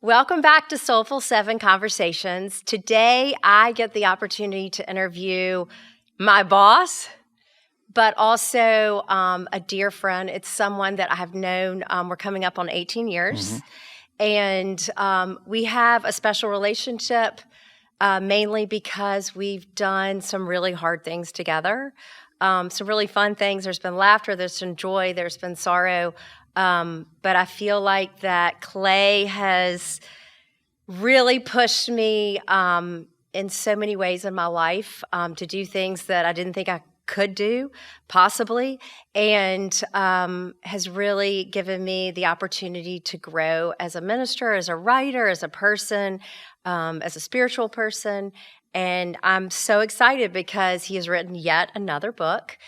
Welcome back to Soulful 7 Conversations. Today, I get the opportunity to interview my boss, but also a dear friend. It's someone that I have known. We're coming up on 18 years, and we have a special relationship, mainly because we've done some really hard things together, some really fun things. There's been laughter, there's been joy, there's been sorrow. But I feel like that Clay has really pushed me in so many ways in my life to do things that I didn't think I could do, possibly, and has really given me the opportunity to grow as a minister, as a writer, as a person, as a spiritual person. And I'm so excited because he has written yet another book.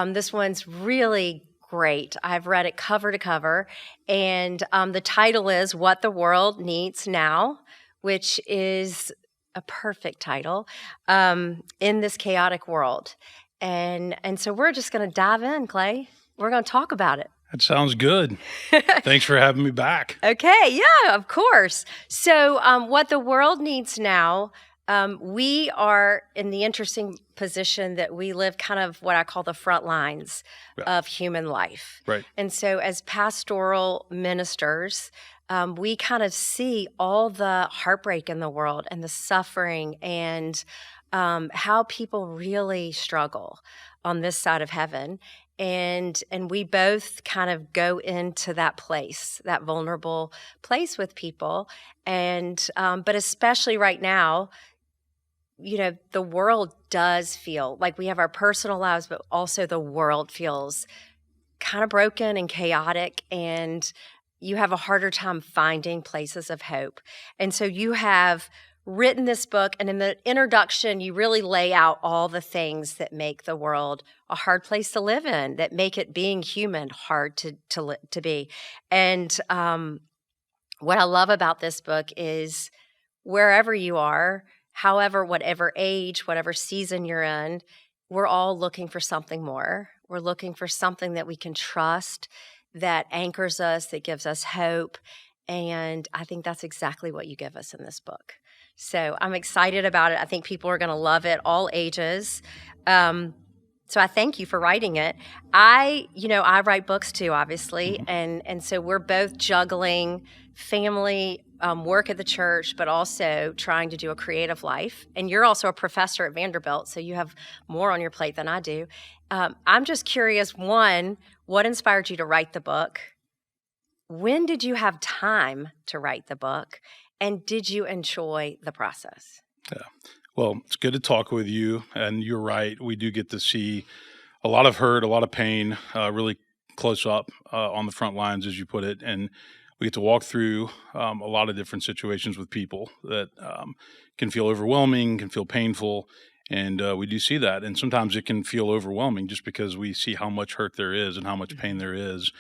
This one's really great. I've read it cover to cover, and the title is What the World Needs Now, which is a perfect title in this chaotic world. And so we're just going to dive in, Clay. We're going to talk about it. That sounds good. Thanks for having me back. Okay, yeah, of course. So what the world needs now, we are in the interesting position that we live kind of what I call the front lines of human life. Right. And so as pastoral ministers, we kind of see all the heartbreak in the world and the suffering and how people really struggle on this side of heaven. And we both kind of go into that place, that vulnerable place with people. And but especially right now, you know, the world does feel like we have our personal lives, but also the world feels kind of broken and chaotic, and you have a harder time finding places of hope. And so you have written this book, and in the introduction, you really lay out all the things that make the world a hard place to live in, that make it being human hard to be. And what I love about this book is wherever you are, however, whatever age, whatever season you're in, we're all looking for something more. We're looking for something that we can trust, that anchors us, that gives us hope. And I think that's exactly what you give us in this book. So I'm excited about it. I think people are going to love it, all ages. So I thank you for writing it. I write books too, obviously. And so we're both juggling family, work at the church, but also trying to do a creative life. And you're also a professor at Vanderbilt, so you have more on your plate than I do. I'm just curious, one, what inspired you to write the book? When did you have time to write the book? And did you enjoy the process? Yeah. Well, it's good to talk with you. And you're right. We do get to see a lot of hurt, a lot of pain, really close up on the front lines, as you put it. And we get to walk through a lot of different situations with people that can feel overwhelming, can feel painful. And we do see that. And sometimes it can feel overwhelming just because we see how much hurt there is and how much pain there is.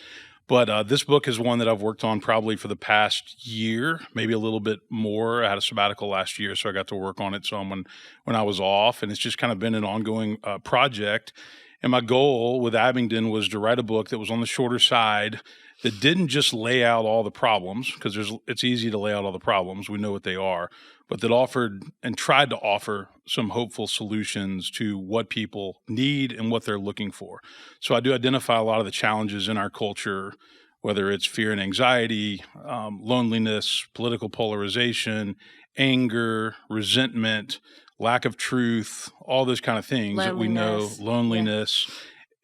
But this book is one that I've worked on probably for the past year, maybe a little bit more. I had a sabbatical last year, so I got to work on it some when I was off. And it's just kind of been an ongoing project. And my goal with Abingdon was to write a book that was on the shorter side, that didn't just lay out all the problems, because it's easy to lay out all the problems. We know what they are, but that offered and tried to offer some hopeful solutions to what people need and what they're looking for. So I do identify a lot of the challenges in our culture, whether it's fear and anxiety, loneliness, political polarization, anger, resentment, lack of truth, all those kind of things that we know, loneliness,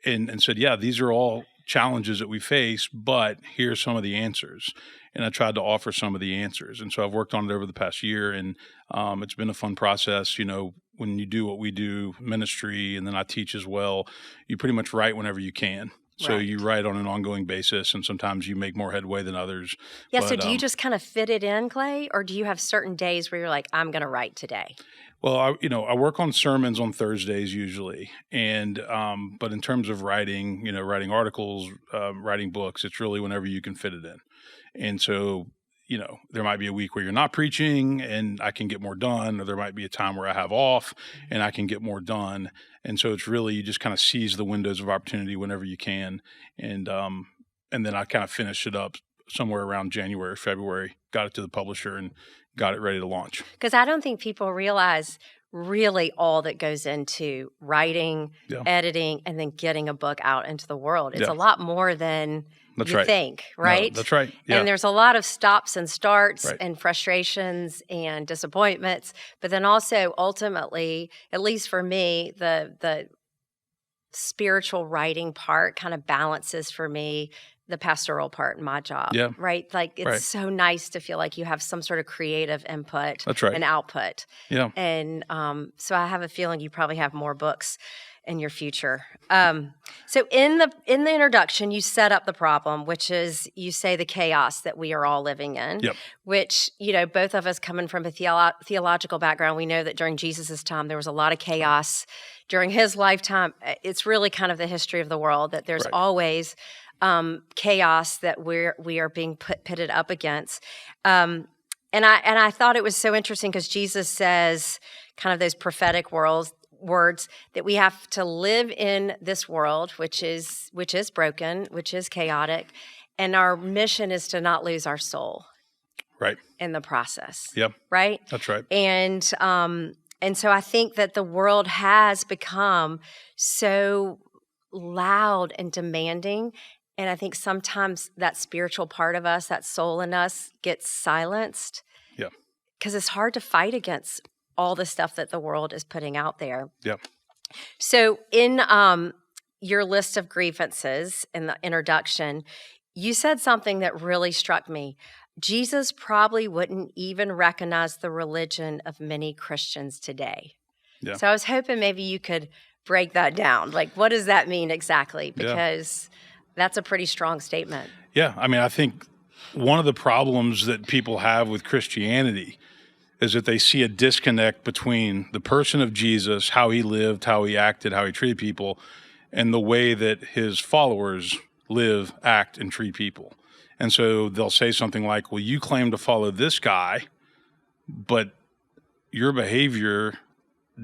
and said, yeah, these are all challenges that we face, but here's some of the answers. And I tried to offer some of the answers. And so I've worked on it over the past year, and it's been a fun process. You know, when you do what we do, ministry, and then I teach as well, you pretty much write whenever you can. So you write on an ongoing basis, and sometimes you make more headway than others. Yeah, but, so do you just kind of fit it in, Clay, or do you have certain days where you're like, I'm going to write today? Well, I work on sermons on Thursdays usually, and but in terms of writing, writing articles, writing books, it's really whenever you can fit it in. And so, there might be a week where you're not preaching and I can get more done, or there might be a time where I have off and I can get more done. And so it's really, you just kind of seize the windows of opportunity whenever you can. And then I kind of finish it up somewhere around January, February, got it to the publisher and got it ready to launch. Because I don't think people realize really all that goes into writing, Yeah. editing, and then getting a book out into the world. It's Yeah. a lot more than That's you right. think, No, right? that's right. Yeah. And there's a lot of stops and starts Right. and frustrations and disappointments. But then also, ultimately, at least for me, the spiritual writing part kind of balances for me the pastoral part in my job. Yeah. Right? Like, it's Right. so nice to feel like you have some sort of creative input That's right. and output. Yeah. And so I have a feeling you probably have more books in your future. So in the introduction, you set up the problem, which is you say the chaos that we are all living in. Yep. Which, both of us coming from a theological background, we know that during Jesus's time there was a lot of chaos. During his lifetime, it's really kind of the history of the world that there's Right. always chaos that we are being pitted up against. And I thought it was so interesting because Jesus says kind of those prophetic words that we have to live in this world, which is broken, which is chaotic, and our mission is to not lose our soul Right. in the process. Yep. Right? That's right. And so I think that the world has become so loud and demanding. And I think sometimes that spiritual part of us, that soul in us, gets silenced. Yeah. Because it's hard to fight against all the stuff that the world is putting out there. Yep. So in your list of grievances in the introduction, you said something that really struck me. Jesus probably wouldn't even recognize the religion of many Christians today. Yeah. So I was hoping maybe you could break that down. Like, what does that mean exactly? Because that's a pretty strong statement. Yeah. I mean, I think one of the problems that people have with Christianity is that they see a disconnect between the person of Jesus, how he lived, how he acted, how he treated people, and the way that his followers live, act, and treat people. And so they'll say something like, well, you claim to follow this guy, but your behavior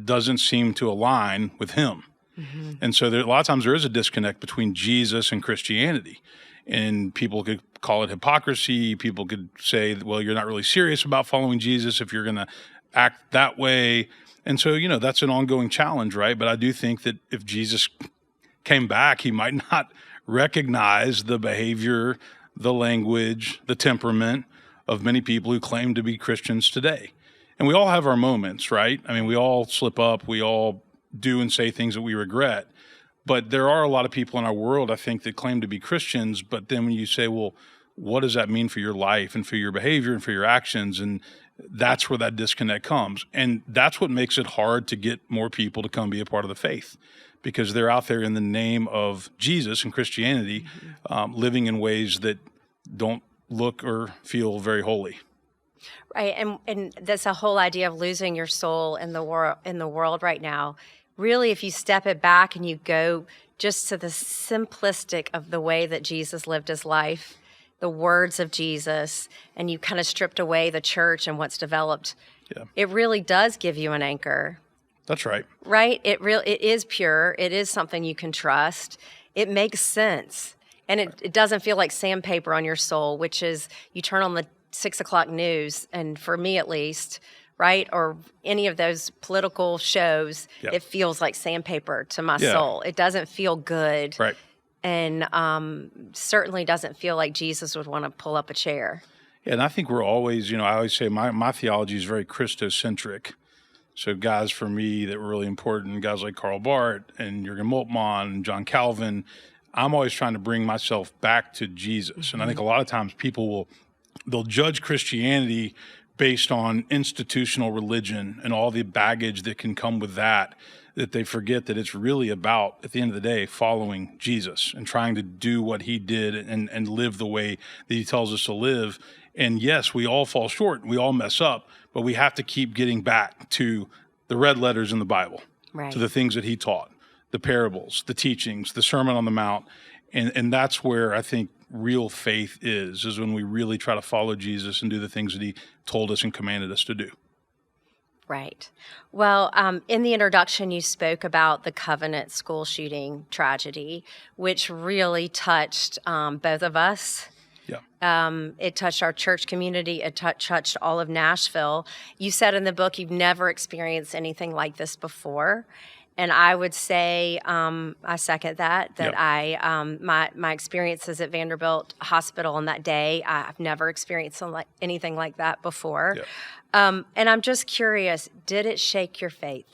doesn't seem to align with him. Mm-hmm. And so a lot of times there is a disconnect between Jesus and Christianity. And people could call it hypocrisy. People could say, well, you're not really serious about following Jesus if you're going to act that way. And so, that's an ongoing challenge, right? But I do think that if Jesus came back, he might not recognize the behavior, the language, the temperament of many people who claim to be Christians today. And we all have our moments, right? I mean, we all slip up. We all do and say things that we regret. But there are a lot of people in our world, I think, that claim to be Christians. But then when you say, well, what does that mean for your life and for your behavior and for your actions? And that's where that disconnect comes. And that's what makes it hard to get more people to come be a part of the faith, because they're out there in the name of Jesus and Christianity, living in ways that don't look or feel very holy. Right, and that's a whole idea of losing your soul in the world right now. Really, if you step it back and you go just to the simplistic of the way that Jesus lived his life, the words of Jesus, and you kind of stripped away the church and what's developed, it really does give you an anchor. That's right. Right? It is pure. It is something you can trust. It makes sense. And it doesn't feel like sandpaper on your soul, which is you turn on the 6 o'clock news, and for me at least, right, or any of those political shows, it feels like sandpaper to my soul. It doesn't feel good. Right. And certainly doesn't feel like Jesus would want to pull up a chair. Yeah, and I think we're always, I always say my theology is very Christocentric. So guys for me that were really important, guys like Karl Barth and Jürgen Moltmann and John Calvin, I'm always trying to bring myself back to Jesus. Mm-hmm. And I think a lot of times people they'll judge Christianity based on institutional religion and all the baggage that can come with that they forget that it's really about, at the end of the day, following Jesus and trying to do what he did and live the way that he tells us to live. And yes, we all fall short, we all mess up, but we have to keep getting back to the red letters in the Bible, right, to the things that he taught, the parables, the teachings, the Sermon on the Mount. And that's where I think real faith is when we really try to follow Jesus and do the things that he told us and commanded us to do. Right. Well, in the introduction, you spoke about the Covenant school shooting tragedy, which really touched both of us. Yeah. It touched our church community. It touched all of Nashville. You said in the book you've never experienced anything like this before. And I would say I second that Yep. my experiences at Vanderbilt Hospital on that day, I've never experienced anything like that before. Yep. And I'm just curious, did it shake your faith?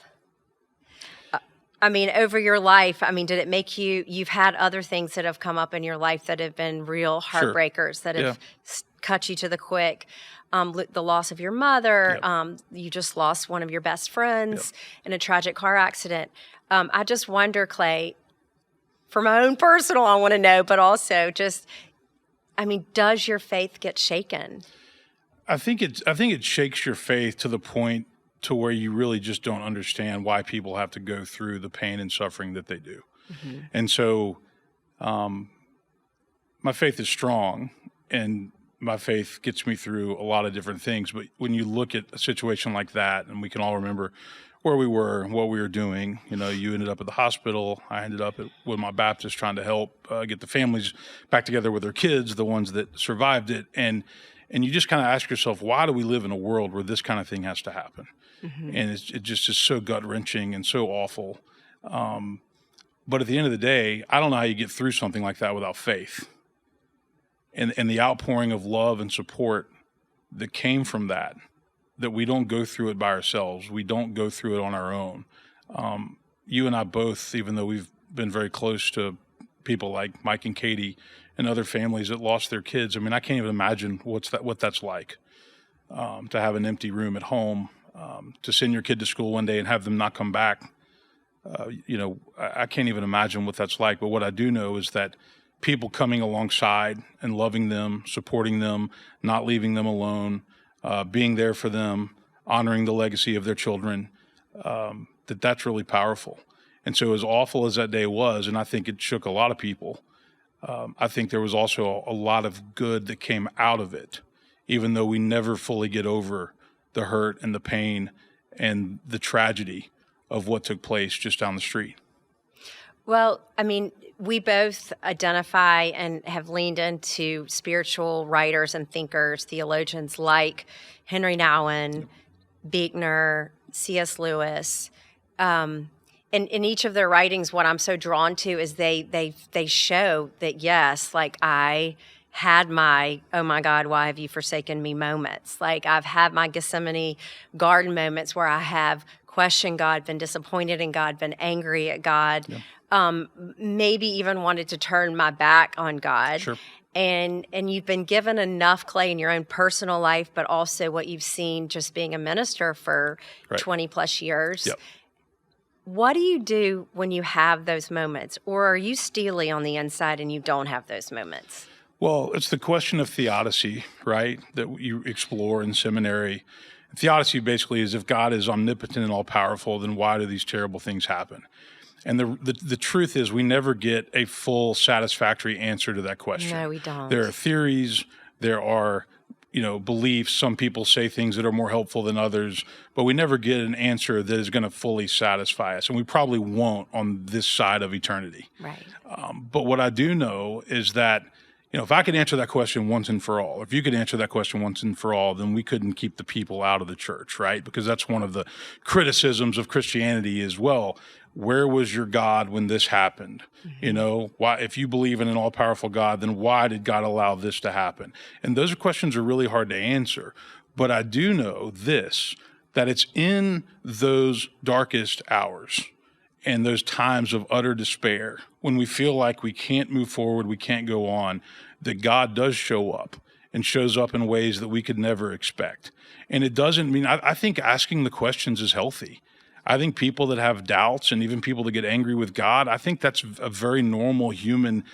I mean, over your life, I mean, did it make you've had other things that have come up in your life that have been real Sure. heartbreakers that have Yeah. cut you to the quick. The loss of your mother, Yep. you just lost one of your best friends in a tragic car accident. I just wonder, Clay, for my own personal, I want to know, but also just, I mean, does your faith get shaken? I think it shakes your faith to the point to where you really just don't understand why people have to go through the pain and suffering that they do. Mm-hmm. And so my faith is strong, and my faith gets me through a lot of different things. But when you look at a situation like that, and we can all remember where we were and what we were doing, you know, you ended up at the hospital. I ended up at Woodmont Baptist trying to help get the families back together with their kids, the ones that survived it. And you just kind of ask yourself, why do we live in a world where this kind of thing has to happen? Mm-hmm. And it just is so gut-wrenching and so awful. But at the end of the day, I don't know how you get through something like that without faith. And the outpouring of love and support that came from that we don't go through it by ourselves. We don't go through it on our own. You and I both, even though we've been very close to people like Mike and Katie and other families that lost their kids, I mean, I can't even imagine what that's like, to have an empty room at home, to send your kid to school one day and have them not come back. You know, I can't even imagine what that's like. But what I do know is that people coming alongside and loving them, supporting them, not leaving them alone, being there for them, honoring the legacy of their children, that's really powerful. And so as awful as that day was, and I think it shook a lot of people, I think there was also a lot of good that came out of it, even though we never fully get over the hurt and the pain and the tragedy of what took place just down the street. Well, I mean, we both identify and have leaned into spiritual writers and thinkers, theologians like Henry Nouwen, Buechner, C.S. Lewis. In each of their writings, what I'm so drawn to is they show that, yes, like I had my, oh my God, why have you forsaken me moments. Like I've had my Gethsemane garden moments where I have questioned God, been disappointed in God, been angry at God. Yeah. Maybe even wanted to turn my back on God. Sure. And you've been given enough, Clay, in your own personal life, but also what you've seen just being a minister for 20 plus years. Yep. What do you do when you have those moments? Or are you steely on the inside and you don't have those moments? Well, it's the question of theodicy, right, that you explore in seminary. Theodicy basically is, if God is omnipotent and all-powerful, then why do these terrible things happen? And the truth is, we never get a full, satisfactory answer to that question. No, we don't. There are theories, there are, beliefs. Some people say things that are more helpful than others, but we never get an answer that is going to fully satisfy us, and we probably won't on this side of eternity. Right. But what I do know is that, if I could answer that question once and for all, if you could answer that question once and for all, then we couldn't keep the people out of the church, right? Because that's one of the criticisms of Christianity as well. Where was your God when this happened? Mm-hmm. Why, if you believe in an all-powerful God, then why did God allow this to happen? And those questions are really hard to answer. But I do know this, that it's in those darkest hours and those times of utter despair, when we feel like we can't move forward, we can't go on, that God does show up and shows up in ways that we could never expect. And it doesn't mean, I think asking the questions is healthy. I think people that have doubts and even people that get angry with God, I think that's a very normal human,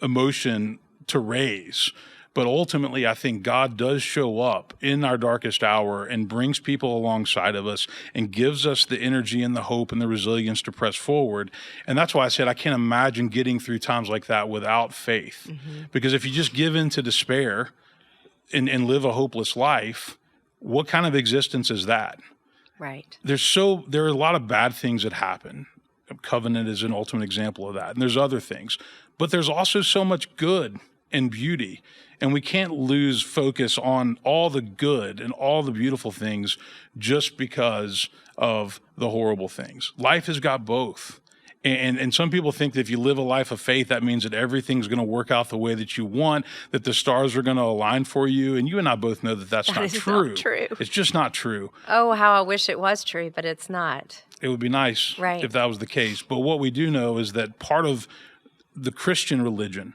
emotion to raise. But ultimately, I think God does show up in our darkest hour and brings people alongside of us and gives us the energy and the hope and the resilience to press forward. And that's why I said I can't imagine getting through times like that without faith. Mm-hmm. Because if you just give in to despair and live a hopeless life, what kind of existence is that? Right. There are a lot of bad things that happen. Covenant is an ultimate example of that. And there's other things. but there's also so much good and beauty. And we can't lose focus on all the good and all the beautiful things just because of the horrible things. Life has got both. And some people think that if you live a life of faith, that means that everything's going to work out the way that you want, that the stars are going to align for you. And you and I both know that that's That not is true. not true. It's just not true. Oh, how I wish it was true, but it's not. It would be nice Right. if that was the case. But what we do know is that part of the Christian religion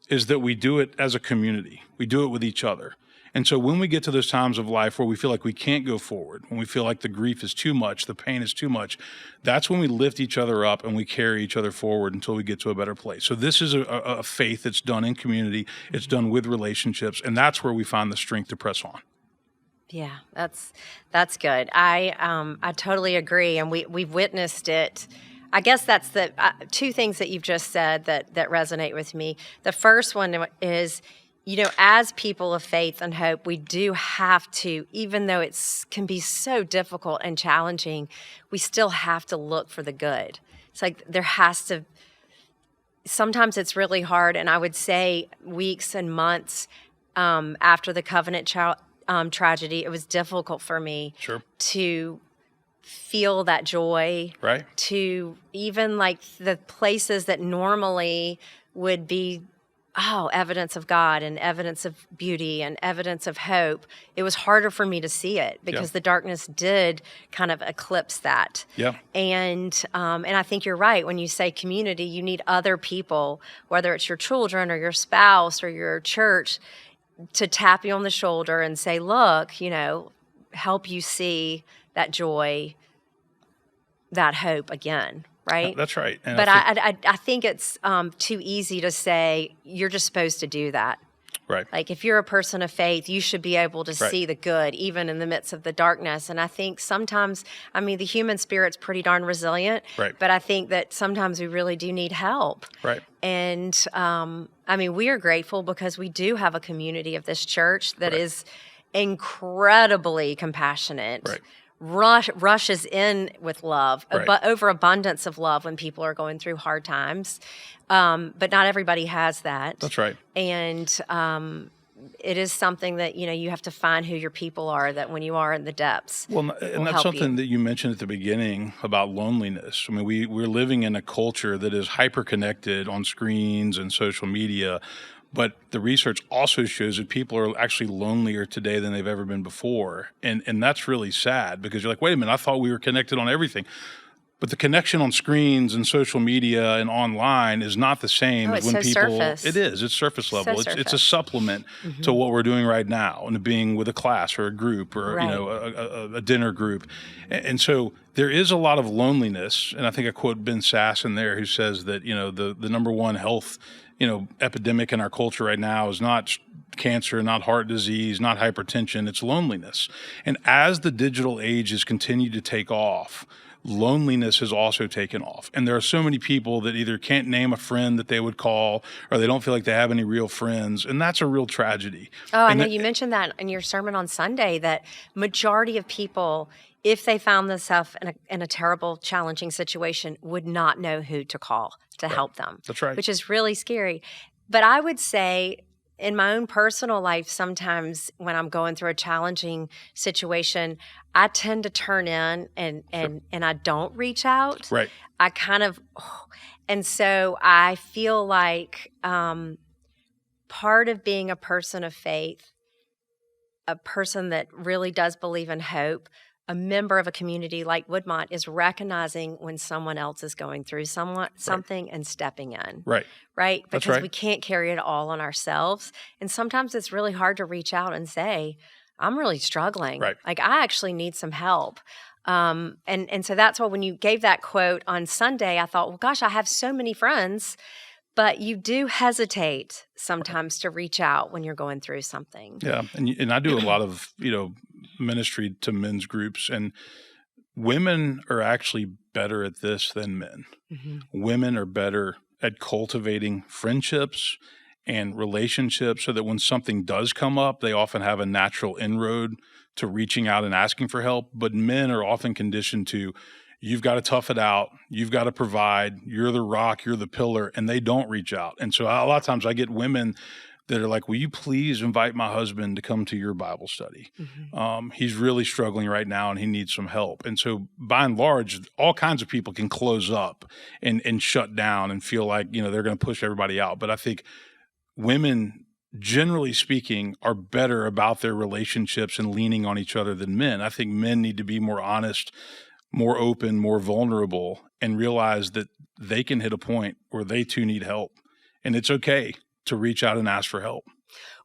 is that we do it as a community. We do it with each other. And so when we get to those times of life where we feel like we can't go forward, when we feel like the grief is too much, the pain is too much, that's when we lift each other up and we carry each other forward until we get to a better place. So this is a faith that's done in community. It's done with relationships, and that's where we find the strength to press on. Yeah, that's good. I totally agree, and we've witnessed it. I guess that's the two things that you've just said that resonate with me. The first one is, as people of faith and hope, we do have to, even though it can be so difficult and challenging, we still have to look for the good. It's like there has to. Sometimes it's really hard, and I would say weeks and months after the Covenant tragedy, it was difficult for me to feel that joy, right? To even like the places that normally would be, evidence of God and evidence of beauty and evidence of hope. It was harder for me to see it because the darkness did kind of eclipse that. Yeah. And I think you're right. When you say community, you need other people, whether it's your children or your spouse or your church, to tap you on the shoulder and say, look, help you see that joy, that hope again, right? That's right. And but I think it's too easy to say you're just supposed to do that. Right. Like if you're a person of faith, you should be able to see the good even in the midst of the darkness. And I think sometimes, the human spirit's pretty darn resilient, but I think that sometimes we really do need help. Right. And we are grateful because we do have a community of this church that is incredibly compassionate. Right. Rushes in with love, overabundance of love when people are going through hard times. But not everybody has that. That's right. And it is something that, you have to find who your people are, that when you are in the depths. Well, and that's something that you mentioned at the beginning about loneliness. We're living in a culture that is hyper-connected on screens and social media. But the research also shows that people are actually lonelier today than they've ever been before. And that's really sad because you're like, wait a minute, I thought we were connected on everything. But the connection on screens and social media and online is not the same as when people. Surface. It is. It's surface level. So it's a supplement to what we're doing right now, and being with a class or a group or a dinner group. And so there is a lot of loneliness. And I think I quote Ben Sass in there, who says that the number one health epidemic in our culture right now is not cancer, not heart disease, not hypertension. It's loneliness. And as the digital age has continued to take off, loneliness has also taken off. And there are so many people that either can't name a friend that they would call, or they don't feel like they have any real friends. And that's a real tragedy. Oh, I know you mentioned that in your sermon on Sunday, that majority of people, if they found themselves in a terrible, challenging situation, would not know who to call to help them. That's right. Which is really scary. But I would say in my own personal life, sometimes when I'm going through a challenging situation, I tend to turn in and I don't reach out. Right. I kind of, and so I feel like part of being a person of faith, a person that really does believe in hope, a member of a community like Woodmont, is recognizing when someone else is going through something and stepping in. Right. Right? That's Because right. we can't carry it all on ourselves. And sometimes it's really hard to reach out and say, I'm really struggling. Right. Like, I actually need some help. And so that's why when you gave that quote on Sunday, I thought, well, gosh, I have so many friends, but you do hesitate sometimes to reach out when you're going through something. Yeah. And I do a lot of, ministry to men's groups, and women are actually better at this than men. Mm-hmm. Women are better at cultivating friendships and relationships so that when something does come up, they often have a natural inroad to reaching out and asking for help. But men are often conditioned to, you've got to tough it out. You've got to provide. You're the rock, you're the pillar, and they don't reach out. And so a lot of times I get women that are like, will you please invite my husband to come to your Bible study? He's really struggling right now and he needs some help. And so by and large, all kinds of people can close up and shut down and feel like, they're going to push everybody out. But I think women, generally speaking, are better about their relationships and leaning on each other than men. I think men need to be more honest, more open, more vulnerable, and realize that they can hit a point where they too need help. And it's okay to reach out and ask for help.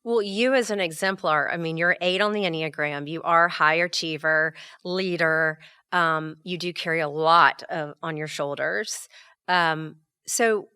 Well, you as an exemplar, I mean, you're 8 on the Enneagram. You are a high achiever, leader. You do carry a lot on your shoulders. So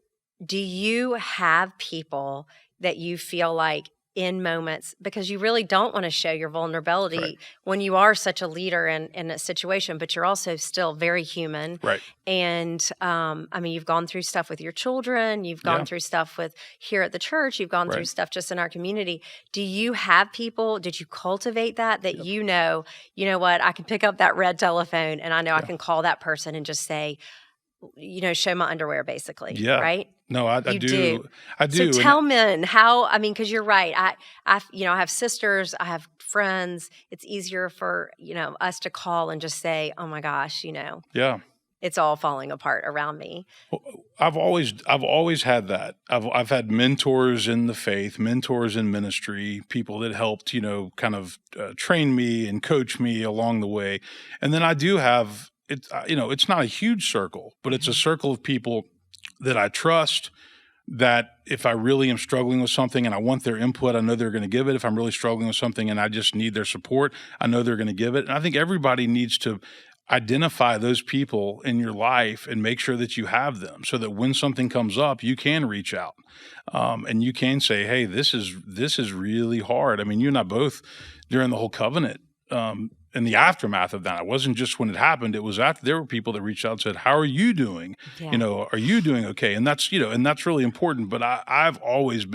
do you have people that you feel like in moments, because you really don't want to show your vulnerability Right. when you are such a leader in a situation, but you're also still very human. Right. And I mean, you've gone through stuff with your children, you've gone Yeah. through stuff with here at the church, you've gone through Right. stuff just in our community. Do you have people, did you cultivate that Yep. you know what, I can pick up that red telephone and I know I Yeah. can call that person and just say, show my underwear basically, Yeah. right? No, I You do. do. I do. So tell men how, I mean, because you're right. I have sisters, I have friends. It's easier for, us to call and just say, oh my gosh, Yeah. it's all falling apart around me. Well, I've always had that. I've had mentors in the faith, mentors in ministry, people that helped, kind of train me and coach me along the way. And then I do have it. It's not a huge circle, but it's a circle of people that I trust. That if I really am struggling with something and I want their input, I know they're going to give it. If I'm really struggling with something and I just need their support, I know they're going to give it. And I think everybody needs to identify those people in your life and make sure that you have them so that when something comes up, you can reach out and you can say, hey, this is really hard. I mean, you and I both during the whole covenant in the aftermath of that, it wasn't just when it happened, it was after. There were people that reached out and said, how are you doing? Yeah. Are you doing okay? And that's really important. But I've always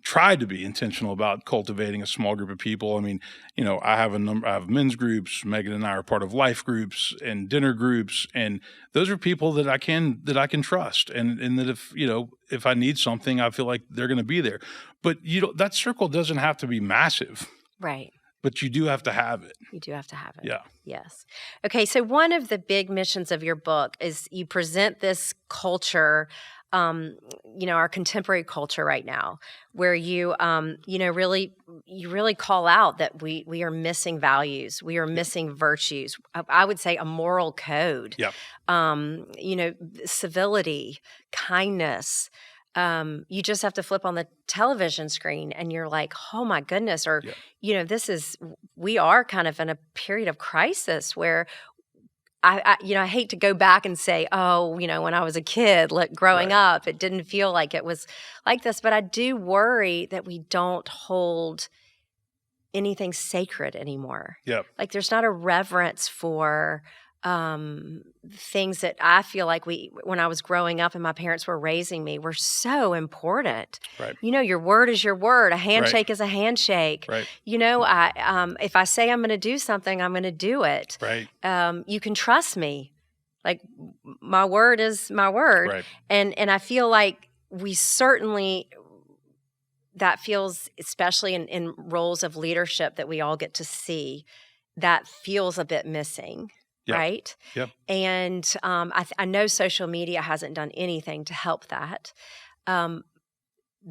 tried to be intentional about cultivating a small group of people. I mean, I have men's groups. Megan and I are part of life groups and dinner groups, and those are people that I can trust, and that if I need something, I feel like they're going to be there. But that circle doesn't have to be massive, Right. but you do have to have it. You do have to have it. Yeah. Yes. Okay. So one of the big missions of your book is you present this culture, our contemporary culture right now, where you really call out that we are missing values, we are missing virtues. I would say a moral code. Yep. Civility, kindness. You just have to flip on the television screen and you're like, oh my goodness, or, we are kind of in a period of crisis where I hate to go back and say, when I was a kid, growing Right. up, it didn't feel like it was like this, but I do worry that we don't hold anything sacred anymore. Yep. Like there's not a reverence for things that I feel like when I was growing up and my parents were raising me, were so important. Right. Your word is your word. A handshake is a handshake. Right. If I say I'm going to do something, I'm going to do it. Right. You can trust me. Like my word is my word. Right. And I feel like we certainly, that feels, especially in roles of leadership that we all get to see, that feels a bit missing. Yep. Right? Yep. And I know social media hasn't done anything to help that. The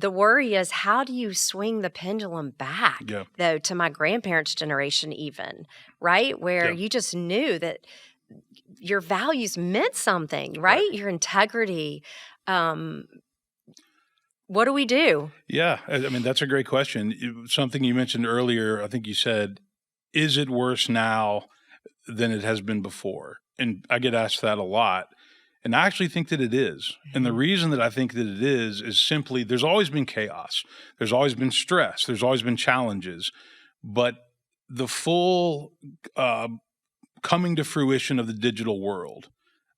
worry is, how do you swing the pendulum back, though, to my grandparents' generation even, right? Where you just knew that your values meant something, right? Your integrity. What do we do? Yeah. I mean, that's a great question. Something you mentioned earlier, I think you said, is it worse now than it has been before? And I get asked that a lot. And I actually think that it is. And the reason that I think that it is simply there's always been chaos. There's always been stress. There's always been challenges. But the full coming to fruition of the digital world,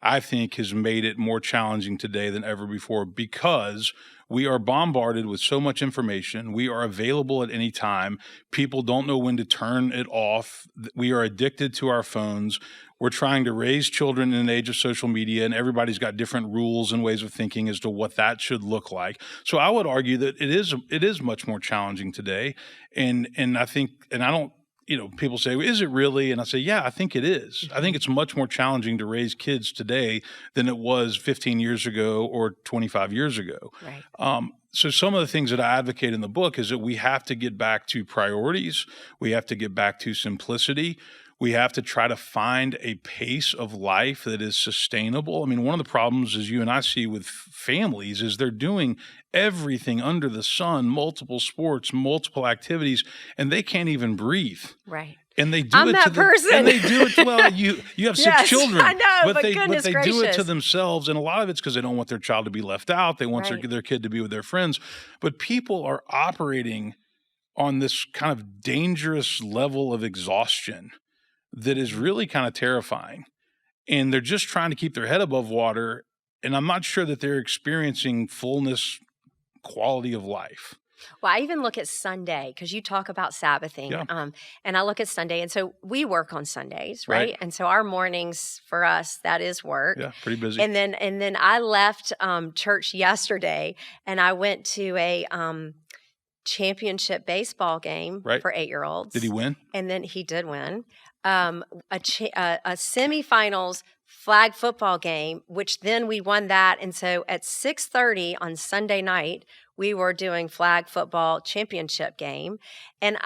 I think has made it more challenging today than ever before because we are bombarded with so much information. We are available at any time. People don't know when to turn it off. We are addicted to our phones. We're trying to raise children in an age of social media, and everybody's got different rules and ways of thinking as to what that should look like. So I would argue that it is much more challenging today. And I think, and I don't, people say, is it really? And I say, yeah, I think it is. I think it's much more challenging to raise kids today than it was 15 years ago or 25 years ago. Right. So some of the things that I advocate in the book is that we have to get back to priorities. We have to get back to simplicity. We have to try to find a pace of life that is sustainable. I mean, one of the problems, as you and I see with families, is they're doing everything under the sun, multiple sports, multiple activities, and they can't even breathe. Right. And they do I'm it that to person. And they do it well. You have 6 Yes, children, I know, but they goodness do it gracious. to themselves, and a lot of it's because they don't want their child to be left out. They want Right. their kid to be with their friends. But people are operating on this kind of dangerous level of exhaustion that is really kind of terrifying. And they're just trying to keep their head above water. And I'm not sure that they're experiencing fullness, quality of life. Well, I even look at Sunday because you talk about Sabbathing, Yeah. and I look at Sunday, and so we work on Sundays, right? And so our mornings for us, that is work. Yeah, pretty busy. And then I left church yesterday, and I went to a championship baseball game Right. for 8-year-olds. Did he win? And then he did win. A semifinals flag football game, which then we won that. And so at 6:30 on Sunday night, we were doing flag football championship game. And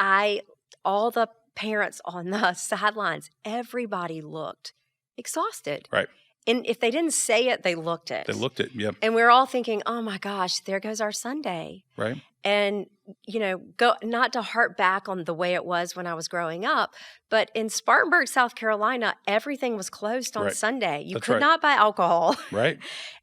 all the parents on the sidelines, everybody looked exhausted. Right. And if they didn't say it, they looked it. They looked it, yeah. And we're all thinking, oh my gosh, there goes our Sunday. Right. And, go not to harp back on the way it was when I was growing up, but in Spartanburg, South Carolina, everything was closed on Right. Sunday. You That's could right. not buy alcohol. Right.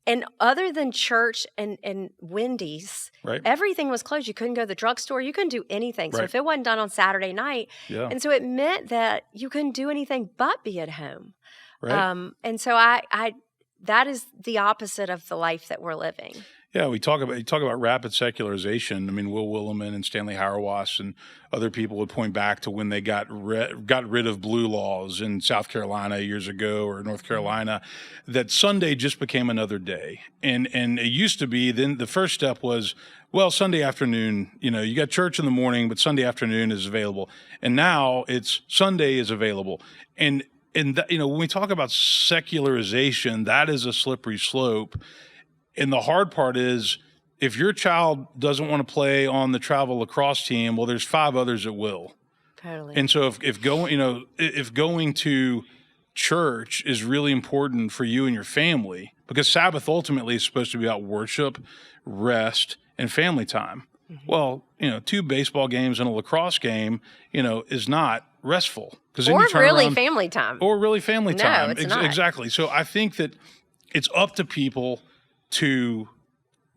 And other than church and Wendy's, Right. everything was closed. You couldn't go to the drugstore. You couldn't do anything. So Right. if it wasn't done on Saturday night, Yeah. and so it meant that you couldn't do anything but be at home. Right. And so I that is the opposite of the life that we're living. Yeah, you talk about rapid secularization. I mean, Will Willimon and Stanley Hauerwas and other people would point back to when they got rid of blue laws in South Carolina years ago or North Carolina, that Sunday just became another day. And it used to be, then the first step was, well, Sunday afternoon, you got church in the morning, but Sunday afternoon is available. And now it's Sunday is available. And that, when we talk about secularization, that is a slippery slope. And the hard part is, if your child doesn't want to play on the travel lacrosse team, well, there's 5 others that will. Totally. And so if going to church is really important for you and your family, because Sabbath ultimately is supposed to be about worship, rest, and family time. Mm-hmm. Well, 2 baseball games and a lacrosse game, is not restful. Or really family time. Or really family time. No, it's not. Exactly. So I think that it's up to people to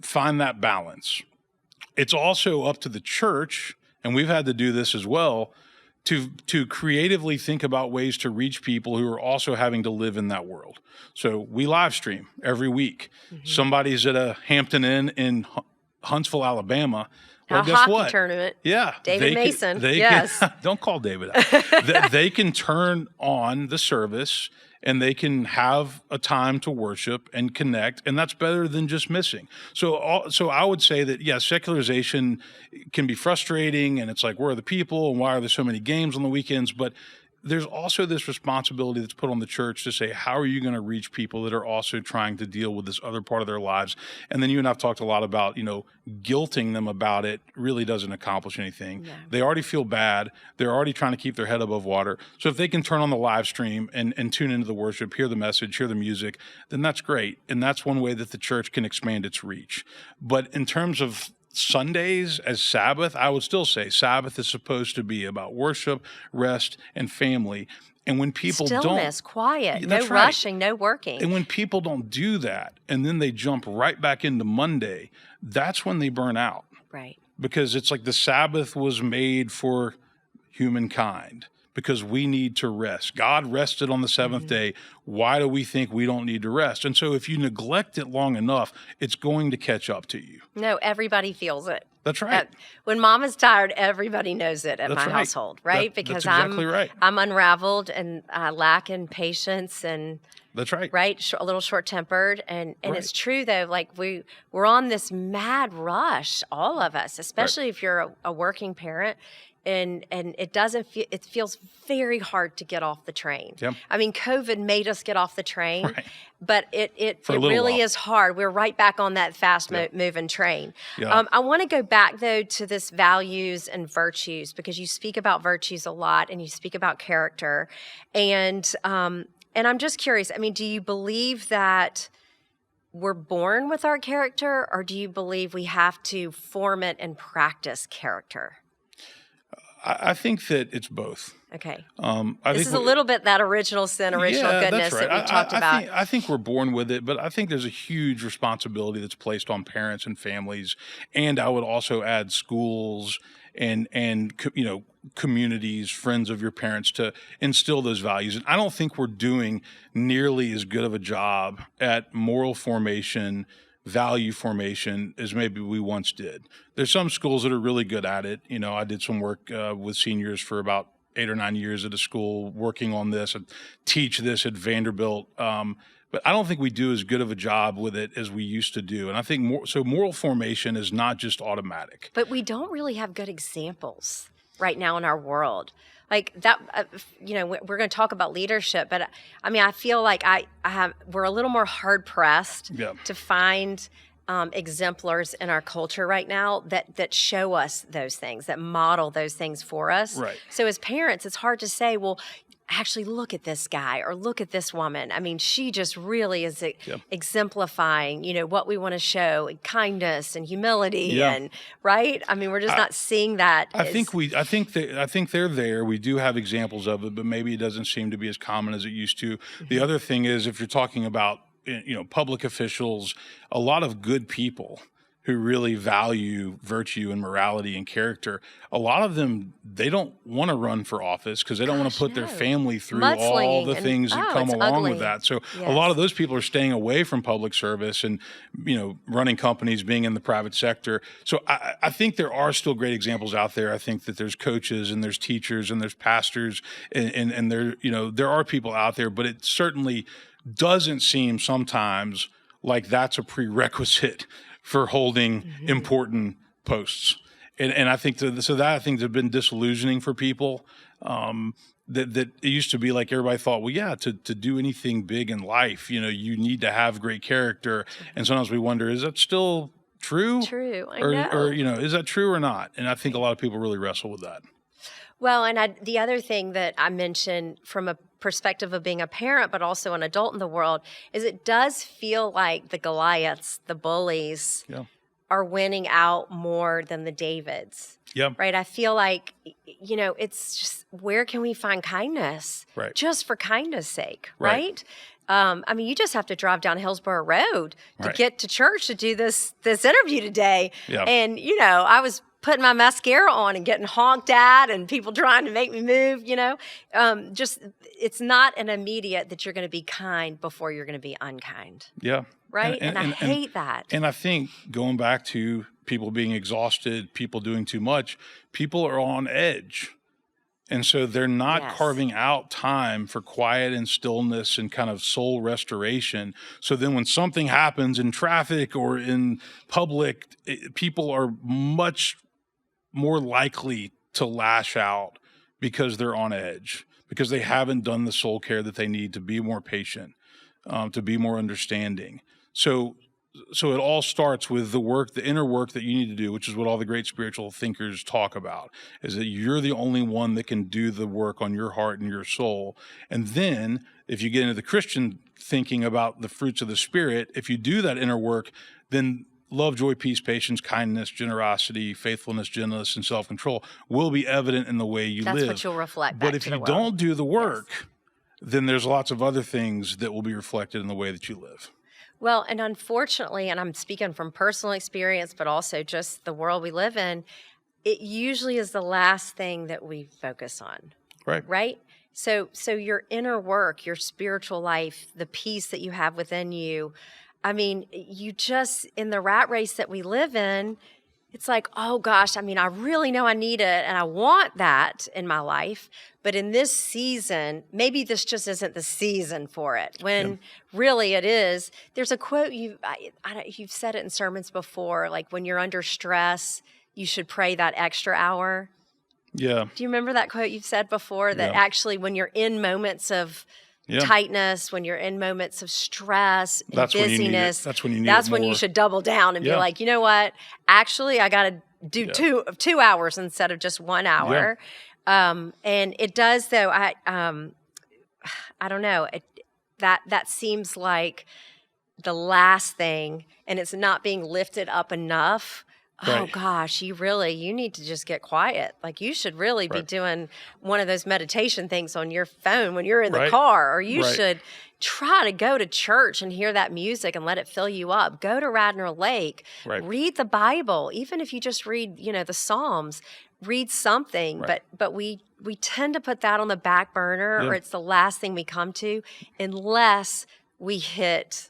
find that balance. It's also up to the church, and we've had to do this as well, to creatively think about ways to reach people who are also having to live in that world. So we live stream every week. Mm-hmm. Somebody's at a Hampton Inn in Huntsville, Alabama. Well, guess hockey what? Tournament. Yeah. David Mason. Yes. Don't call David out. They can turn on the service and they can have a time to worship and connect, and that's better than just missing. So I would say that, yes, secularization can be frustrating, and it's like, where are the people, and why are there so many games on the weekends? But there's also this responsibility that's put on the church to say, how are you going to reach people that are also trying to deal with this other part of their lives? And then you and I've talked a lot about, guilting them about it really doesn't accomplish anything. Yeah. They already feel bad. They're already trying to keep their head above water. So if they can turn on the live stream and tune into the worship, hear the message, hear the music, then that's great. And that's one way that the church can expand its reach. But in terms of Sundays as Sabbath, I would still say Sabbath is supposed to be about worship, rest, and family. And when people Stillness, quiet, no right. rushing, no working. And when people don't do that, and then they jump right back into Monday, that's when they burn out. Right. Because it's like the Sabbath was made for humankind because we need to rest. God rested on the seventh day. Why do we think we don't need to rest? And so if you neglect it long enough, it's going to catch up to you. No, everybody feels it. That's right. When mom is tired, everybody knows it at That's my right. household, right? That's exactly right. I'm unraveled and lack in patience and That's right. right, a little short-tempered, and Right. it's true though. Like we're on this mad rush, all of us, especially if you're a working parent. And it doesn't feel, it feels very hard to get off the train. Yep. I mean, COVID made us get off the train, Right. but it For a little really while. is hard. We're right back on that fast moving train. Yeah. I want to go back though to this values and virtues, because you speak about virtues a lot and you speak about character. And I'm just curious, I mean, do you believe that we're born with our character, or do you believe we have to form it and practice character? I think that it's both. Okay. This is a little bit that original sin, original goodness that's right. that we talked about. I think we're born with it, but I think there's a huge responsibility that's placed on parents and families, and I would also add schools and communities, friends of your parents, to instill those values. And I don't think we're doing nearly as good of a job at moral formation, value formation as maybe we once did. There's some schools that are really good at it. I did some work with seniors for about 8 or 9 years at a school working on this and teach this at Vanderbilt. But I don't think we do as good of a job with it as we used to do. And I think moral formation is not just automatic. But we don't really have good examples right now in our world. Like that, we're going to talk about leadership, but I mean, I feel like we're a little more hard pressed to find exemplars in our culture right now that show us those things, that model those things for us. Right. So as parents, it's hard to say, well, actually look at this guy or look at this woman. I mean, she just really is exemplifying, what we want to show, kindness and humility and right. I mean, we're just not seeing that. I think they're there. We do have examples of it, but maybe it doesn't seem to be as common as it used to. The other thing is, if you're talking about, public officials, a lot of good people who really value virtue and morality and character, a lot of them, they don't want to run for office because they don't want to put their family through all the things that come along with that. So a lot of those people are staying away from public service and, running companies, being in the private sector. So I think there are still great examples out there. I think that there's coaches and there's teachers and there's pastors and there are people out there, but it certainly doesn't seem sometimes like that's a prerequisite for holding important posts. And I think that has been disillusioning for people. That it used to be like everybody thought, well, to do anything big in life, you need to have great character. And sometimes we wonder, is that still true? True, I know. Or is that true or not? And I think a lot of people really wrestle with that. Well, and the other thing that I mentioned from a perspective of being a parent, but also an adult in the world, is it does feel like the Goliaths, the bullies, are winning out more than the Davids. Yeah. Right? I feel like, it's just, where can we find kindness? Right. Just for kindness' sake, right? I mean, you just have to drive down Hillsborough Road to get to church to do this interview today. Yeah. And, I was putting my mascara on and getting honked at and people trying to make me move, it's not an immediate that you're going to be kind before you're going to be unkind. Yeah. Right? And I hate that. And I think going back to people being exhausted, people doing too much, people are on edge. And so they're not carving out time for quiet and stillness and kind of soul restoration. So then when something happens in traffic or in public, people are much more likely to lash out because they're on edge, because they haven't done the soul care that they need to be more patient, to be more understanding. So it all starts with the inner work that you need to do, which is what all the great spiritual thinkers talk about, is that you're the only one that can do the work on your heart and your soul. And then if you get into the Christian thinking about the fruits of the Spirit, if you do that inner work, then love, joy, peace, patience, kindness, generosity, faithfulness, gentleness, and self-control will be evident in the way you live. That's what you'll reflect back But if to you the world. don't do the work, then there's lots of other things that will be reflected in the way that you live. Well, and unfortunately, and I'm speaking from personal experience, but also just the world we live in, it usually is the last thing that we focus on, Right. right? So your inner work, your spiritual life, the peace that you have within you, I mean, you just, in the rat race that we live in, it's like, oh gosh, I mean, I really know I need it and I want that in my life. But in this season, maybe this just isn't the season for it, when really it is. There's a quote, you've said it in sermons before, like when you're under stress, you should pray that extra hour. Yeah. Do you remember that quote you've said before, that Yeah. actually when you're in moments of tightness, when you're in moments of stress and That's when you need it. busyness, That's when you need that's it when you more. should double down and be like, you know what? Actually, I got to do two hours instead of just 1 hour. And it does, though. I don't know. That seems like the last thing, and it's not being lifted up enough. Oh Right. gosh, you need to just get quiet. Like, you should really be doing one of those meditation things on your phone when you're in the car, or you should try to go to church and hear that music and let it fill you up. Go to Radnor Lake, read the Bible, even if you just read, the Psalms, read something. But we tend to put that on the back burner, or it's the last thing we come to, unless we hit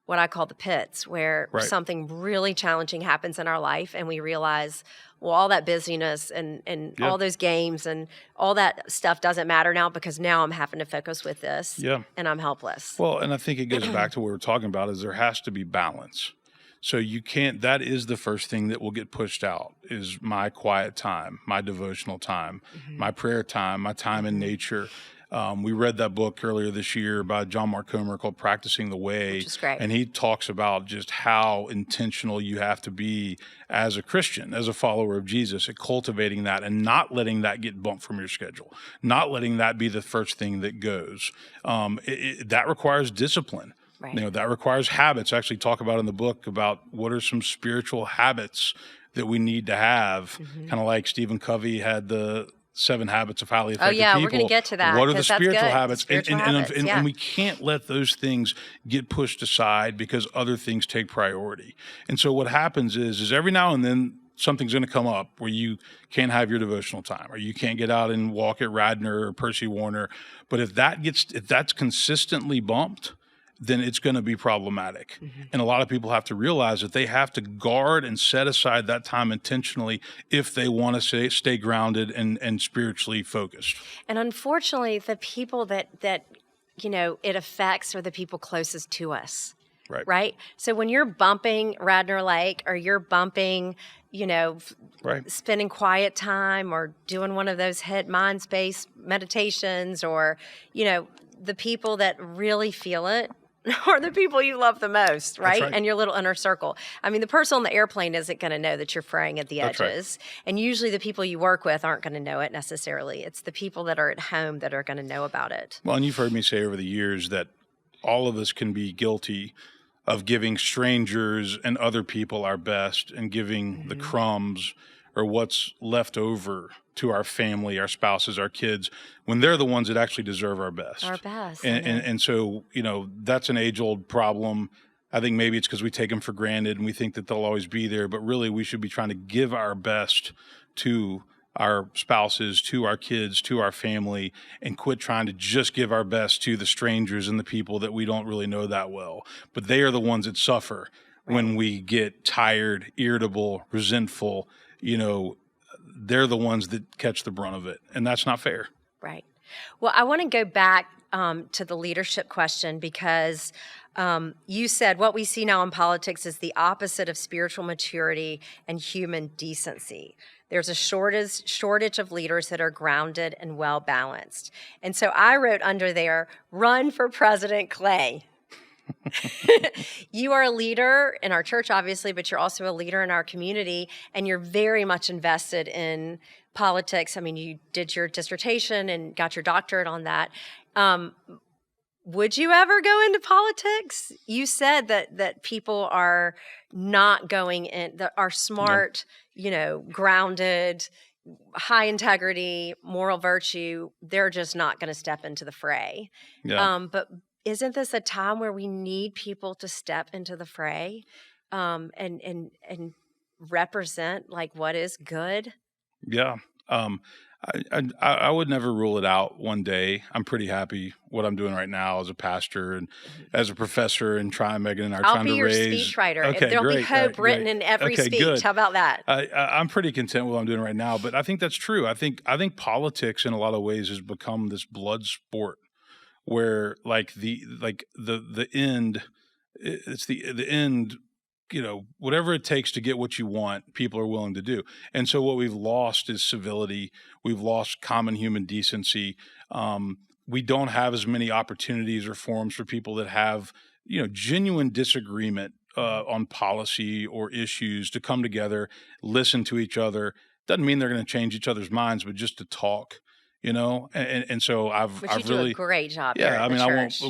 what I call the pits, where something really challenging happens in our life and we realize, well, all that busyness and all those games and all that stuff doesn't matter now, because now I'm having to focus with this and I'm helpless. Well, and I think it goes back to what we're talking about, is there has to be balance. So you can't, that is the first thing that will get pushed out, is my quiet time, my devotional time, my prayer time, my time in nature. We read that book earlier this year by John Mark Comer called Practicing the Way. Which is great. And he talks about just how intentional you have to be as a Christian, as a follower of Jesus, at cultivating that and not letting that get bumped from your schedule, not letting that be the first thing that goes. That requires discipline. Right. That requires habits. I actually talk about in the book about what are some spiritual habits that we need to have, kind of like Stephen Covey had the 7 habits of highly effective people. We're going to get to that. What are the spiritual habits? Habits, and we can't let those things get pushed aside because other things take priority. And so what happens is every now and then something's going to come up where you can't have your devotional time, or you can't get out and walk at Radnor or Percy Warner. But if that's consistently bumped, then it's going to be problematic. And a lot of people have to realize that they have to guard and set aside that time intentionally if they want to stay grounded and spiritually focused. And unfortunately, the people that it affects are the people closest to us. Right? So when you're bumping Radnor Lake, or you're bumping, spending quiet time, or doing one of those mind space meditations, or, the people that really feel it are the people you love the most, right? And your little inner circle. I mean, the person on the airplane isn't going to know that you're fraying at the edges. And usually the people you work with aren't going to know it necessarily. It's the people that are at home that are going to know about it. Well, and you've heard me say over the years that all of us can be guilty of giving strangers and other people our best, and giving the crumbs or what's left over to our family, our spouses, our kids, when they're the ones that actually deserve our best. Our best. And so, that's an age-old problem. I think maybe it's because we take them for granted and we think that they'll always be there, but really we should be trying to give our best to our spouses, to our kids, to our family, and quit trying to just give our best to the strangers and the people that we don't really know that well. But they are the ones that suffer when we get tired, irritable, resentful. They're the ones that catch the brunt of it, and that's not fair. Right. Well, I want to go back to the leadership question, because you said what we see now in politics is the opposite of spiritual maturity and human decency. There's a shortage of leaders that are grounded and well-balanced. And so I wrote under there, run for President Clay. You are a leader in our church, obviously, but you're also a leader in our community, and you're very much invested in politics. I mean, you did your dissertation and got your doctorate on that. Would you ever go into politics? You said that people are not going in, that are smart, grounded, high integrity, moral virtue. They're just not going to step into the fray. But isn't this a time where we need people to step into the fray and represent like what is good? Yeah. Um, I would never rule it out one day. I'm pretty happy what I'm doing right now as a pastor and Mhm. as a professor, and Megan and I are I'll trying be to your raise. speechwriter, and Okay, there'll be great. All hope right, written great. in every Okay, speech. good. How about that? I'm pretty content with what I'm doing right now, but I think that's true. I think politics in a lot of ways has become this blood sport where the end, it's the end, whatever it takes to get what you want, people are willing to do. And so what we've lost is civility. We've lost common human decency. We don't have as many opportunities or forums for people that have, genuine disagreement Mhm. on policy or issues to come together, listen to each other. Doesn't mean they're going to change each other's minds, but just to talk, and so But you I've do a really, great job there yeah, at I the mean, church.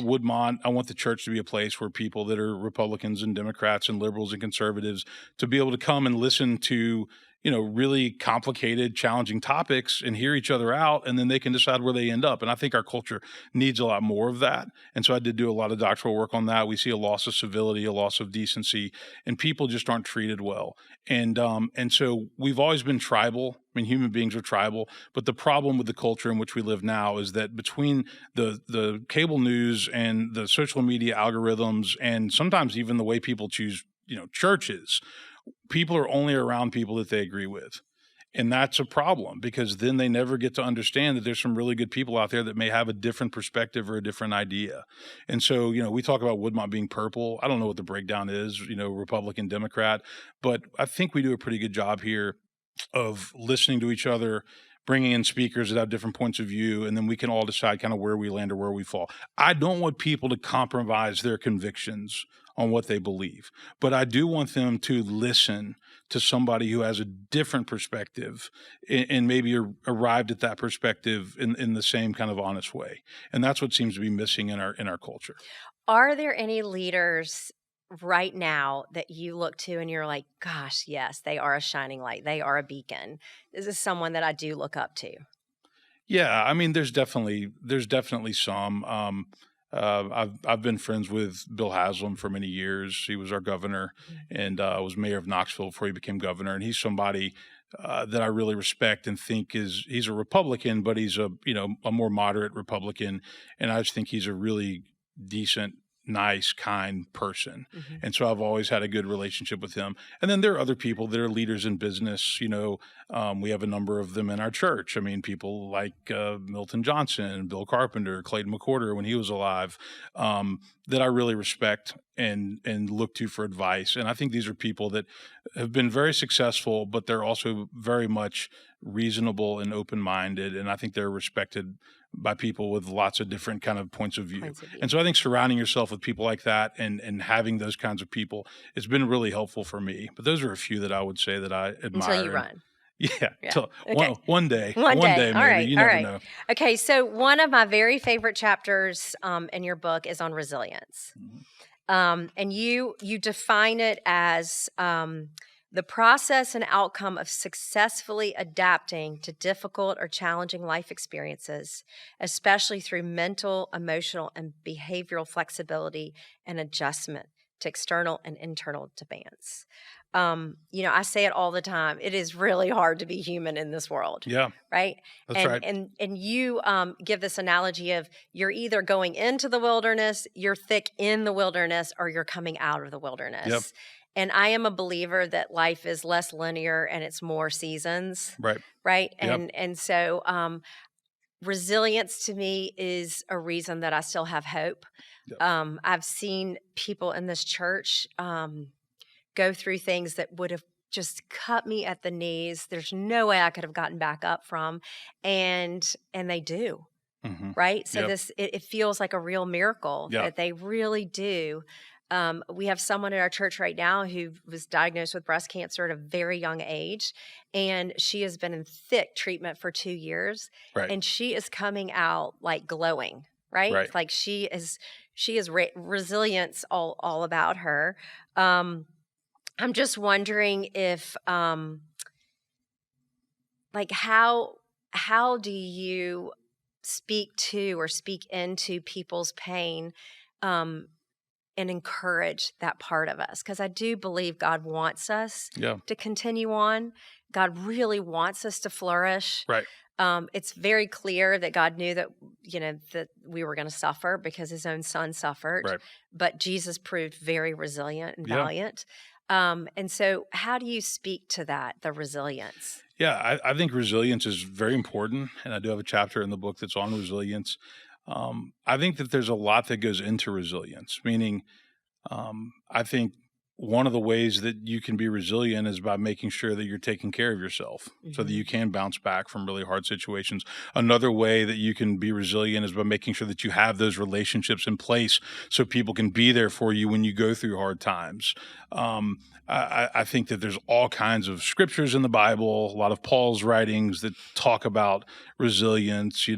I want the church to be a place where people that are Republicans and Democrats and liberals and conservatives to be able to come and listen to, really complicated, challenging topics and hear each other out, and then they can decide where they end up. And I think our culture needs a lot more of that. And so I did do a lot of doctoral work on that. We see a loss of civility, a loss of decency, and people just aren't treated well. And so we've always been tribal. I mean, human beings are tribal, but the problem with the culture in which we live now is that between the cable news and the social media algorithms, and sometimes even the way people choose, churches, people are only around people that they agree with. And that's a problem because then they never get to understand that there's some really good people out there that may have a different perspective or a different idea. And so, we talk about Woodmont being purple. I don't know what the breakdown is, Republican, Democrat, but I think we do a pretty good job here of listening to each other, bringing in speakers that have different points of view, and then we can all decide kind of where we land or where we fall. I don't want people to compromise their convictions on what they believe, but I do want them to listen to somebody who has a different perspective and maybe arrived at that perspective in the same kind of honest way. And that's what seems to be missing in our culture. Are there any leaders right now that you look to and you're like, gosh, yes, they are a shining light. They are a beacon. This is someone that I do look up to. Yeah, I mean, there's definitely some. I've been friends with Bill Haslam for many years. He was our governor, Mhm. and was mayor of Knoxville before he became governor. And he's somebody that I really respect and think he's a Republican, but he's a more moderate Republican, and I just think he's a really decent, nice, kind person. Mhm. And so I've always had a good relationship with him. And then there are other people that are leaders in business. We have a number of them in our church. I mean, people like Milton Johnson, Bill Carpenter, Clayton McCorder when he was alive, that I really respect and look to for advice. And I think these are people that have been very successful, but they're also very much reasonable and open minded. And I think they're respected by people with lots of different kind of points of view. Points of view. And so I think surrounding yourself with people like that and having those kinds of people has been really helpful for me. But those are a few that I would say that I Until admire you and run. yeah, Yeah. till Okay. One one day. day All maybe, right. you All never right. know. Okay. So, one of my very favorite chapters in your book is on resilience. Mhm. And you define it as the process and outcome of successfully adapting to difficult or challenging life experiences, especially through mental, emotional, and behavioral flexibility and adjustment to external and internal demands. I say it all the time. It is really hard to be human in this world, Yeah, right? that's And right. and you give this analogy of you're either going into the wilderness, you're thick in the wilderness, or you're coming out of the Yep, wilderness. And I am a believer that life is less linear and it's more seasons, right. right? Yep, And so resilience to me is a reason that I still have hope. yep. I've seen people in this church go through things that would have just cut me at the knees. There's no way I could have gotten back up from, and they do, Mhm. right? So Yep, it feels like a real miracle yeah, that they really do. We have someone in our church right now who was diagnosed with breast cancer at a very young age, and she has been in thick treatment for 2 years, right, and she is coming out like glowing, right? right. Like she is resilience all about her. Um, I'm just wondering if, like, how do you speak to or speak into people's pain, um, and encourage that part of us, because I do believe God wants us Yeah. to continue on. God really wants us to flourish. Right. It's very clear that God knew that, that we were going to suffer because his own son suffered, Right. but Jesus proved very resilient and Yeah. valiant. And so how do you speak to that, the resilience? Yeah, I think resilience is very important, and I do have a chapter in the book that's on resilience. I think that there's a lot that goes into resilience, meaning I think one of the ways that you can be resilient is by making sure that you're taking care of yourself so that Hmm. you can bounce back from really hard situations. Another way that you can be resilient is by making sure that you have those relationships in place so people can be there for you when you go through hard times. I think that there's all kinds of scriptures in the Bible, a lot of Paul's writings that talk about resilience. We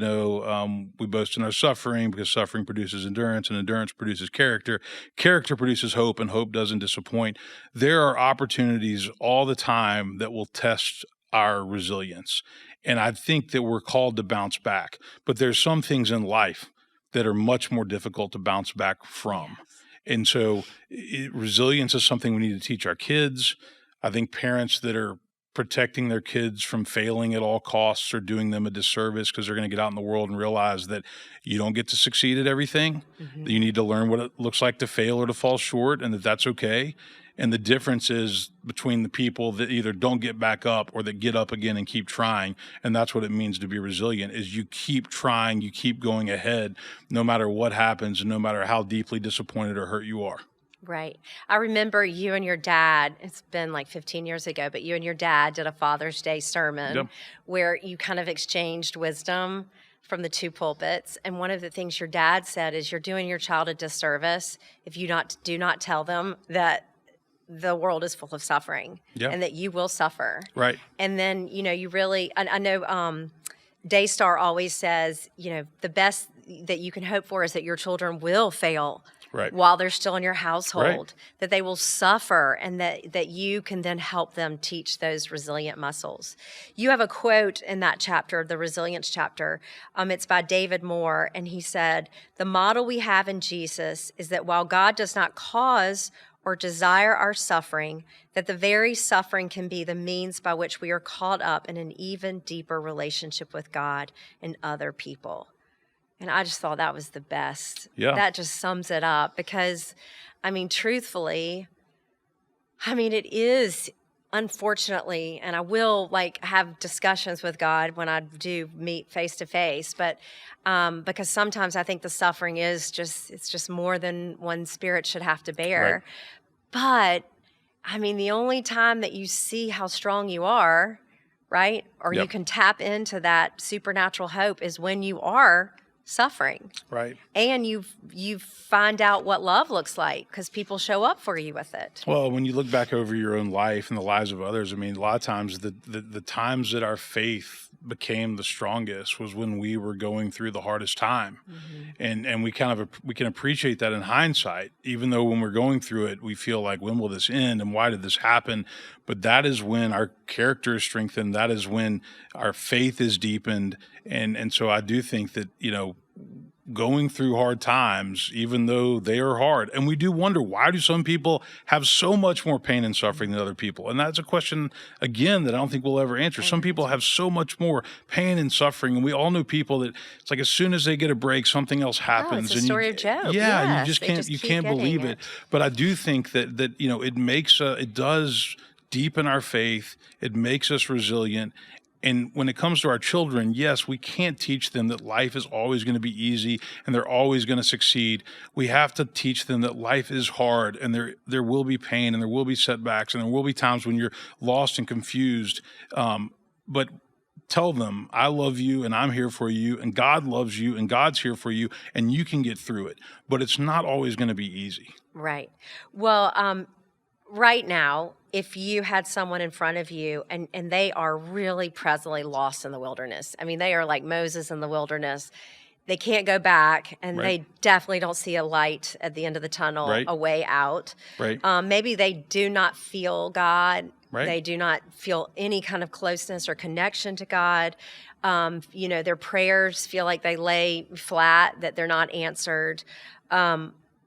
boast in our suffering because suffering produces endurance, and endurance produces character. Character produces hope, and hope doesn't disappoint. There are opportunities all the time that will test our resilience. And I think that we're called to bounce back. But there's some things in life that are much more difficult to bounce back from. Yes. And so resilience is something we need to teach our kids. I think parents that are protecting their kids from failing at all costs are doing them a disservice, because they're going to get out in the world and realize that you don't get to succeed at everything, that you need to learn what it looks like to fail or to fall short, and that that's okay. And the difference is between the people that either don't get back up or that get up again and keep trying. And that's what it means to be resilient, is you keep trying, you keep going ahead, no matter what happens and no matter how deeply disappointed or hurt you are. Right. I remember you and your dad, it's been like 15 years ago, but you and your dad did a Father's Day sermon Yep. where you kind of exchanged wisdom from the two pulpits. And one of the things your dad said is, you're doing your child a disservice if you do not tell them that the world is full of suffering, Yeah. and that you will suffer. Right. And then, you really, I know Daystar always says, the best that you can hope for is that your children will fail Right. while they're still in your household, Right. that they will suffer, and that you can then help them teach those resilient muscles. You have a quote in that chapter, the resilience chapter. It's by David Moore, and he said, "The model we have in Jesus is that while God does not cause or desire our suffering, that the very suffering can be the means by which we are caught up in an even deeper relationship with God and other people." And I just thought that was the best. Yeah. That just sums it up, because, truthfully, it is, unfortunately, and I will have discussions with God when I do meet face to face, but because sometimes I think the suffering is it's just more than one spirit should have to bear. Right. But the only time that you see how strong you are, right? Or you Yep. can tap into that supernatural hope is when you are suffering. Right. And you find out what love looks like, because people show up for you with it. Well, when you look back over your own life and the lives of others, a lot of times the times that our faith became the strongest was when we were going through the hardest time. And we can appreciate that in hindsight, even though when we're going through it, we feel like, when will this end and why did this happen? But that is when our character is strengthened. That is when our faith is deepened. And so I do think that, going through hard times, even though they are hard. And we do wonder, why do some people have so much more pain and suffering than other people? And that's a question, again, that I don't think we'll ever answer. Some people have so much more pain and suffering. And we all know people that it's like as soon as they get a break, something else happens. It's the and story of Job. Yeah, and Yes, you just they can't, just you keep can't getting believe it. But I do think that it does deepen our faith. It makes us resilient. And when it comes to our children, yes, we can't teach them that life is always going to be easy and they're always going to succeed. We have to teach them that life is hard, and there will be pain, and there will be setbacks, and there will be times when you're lost and confused. But tell them, I love you and I'm here for you, and God loves you and God's here for you, and you can get through it. But it's not always going to be easy. Right. Well, right now, if you had someone in front of you and they are really presently lost in the wilderness, they are like Moses in the wilderness. They can't go back, and Right. they definitely don't see a light at the end of the tunnel, Right. a way out. Right. Maybe they do not feel God. Right. They do not feel any kind of closeness or connection to God. Their prayers feel like they lay flat, that they're not answered.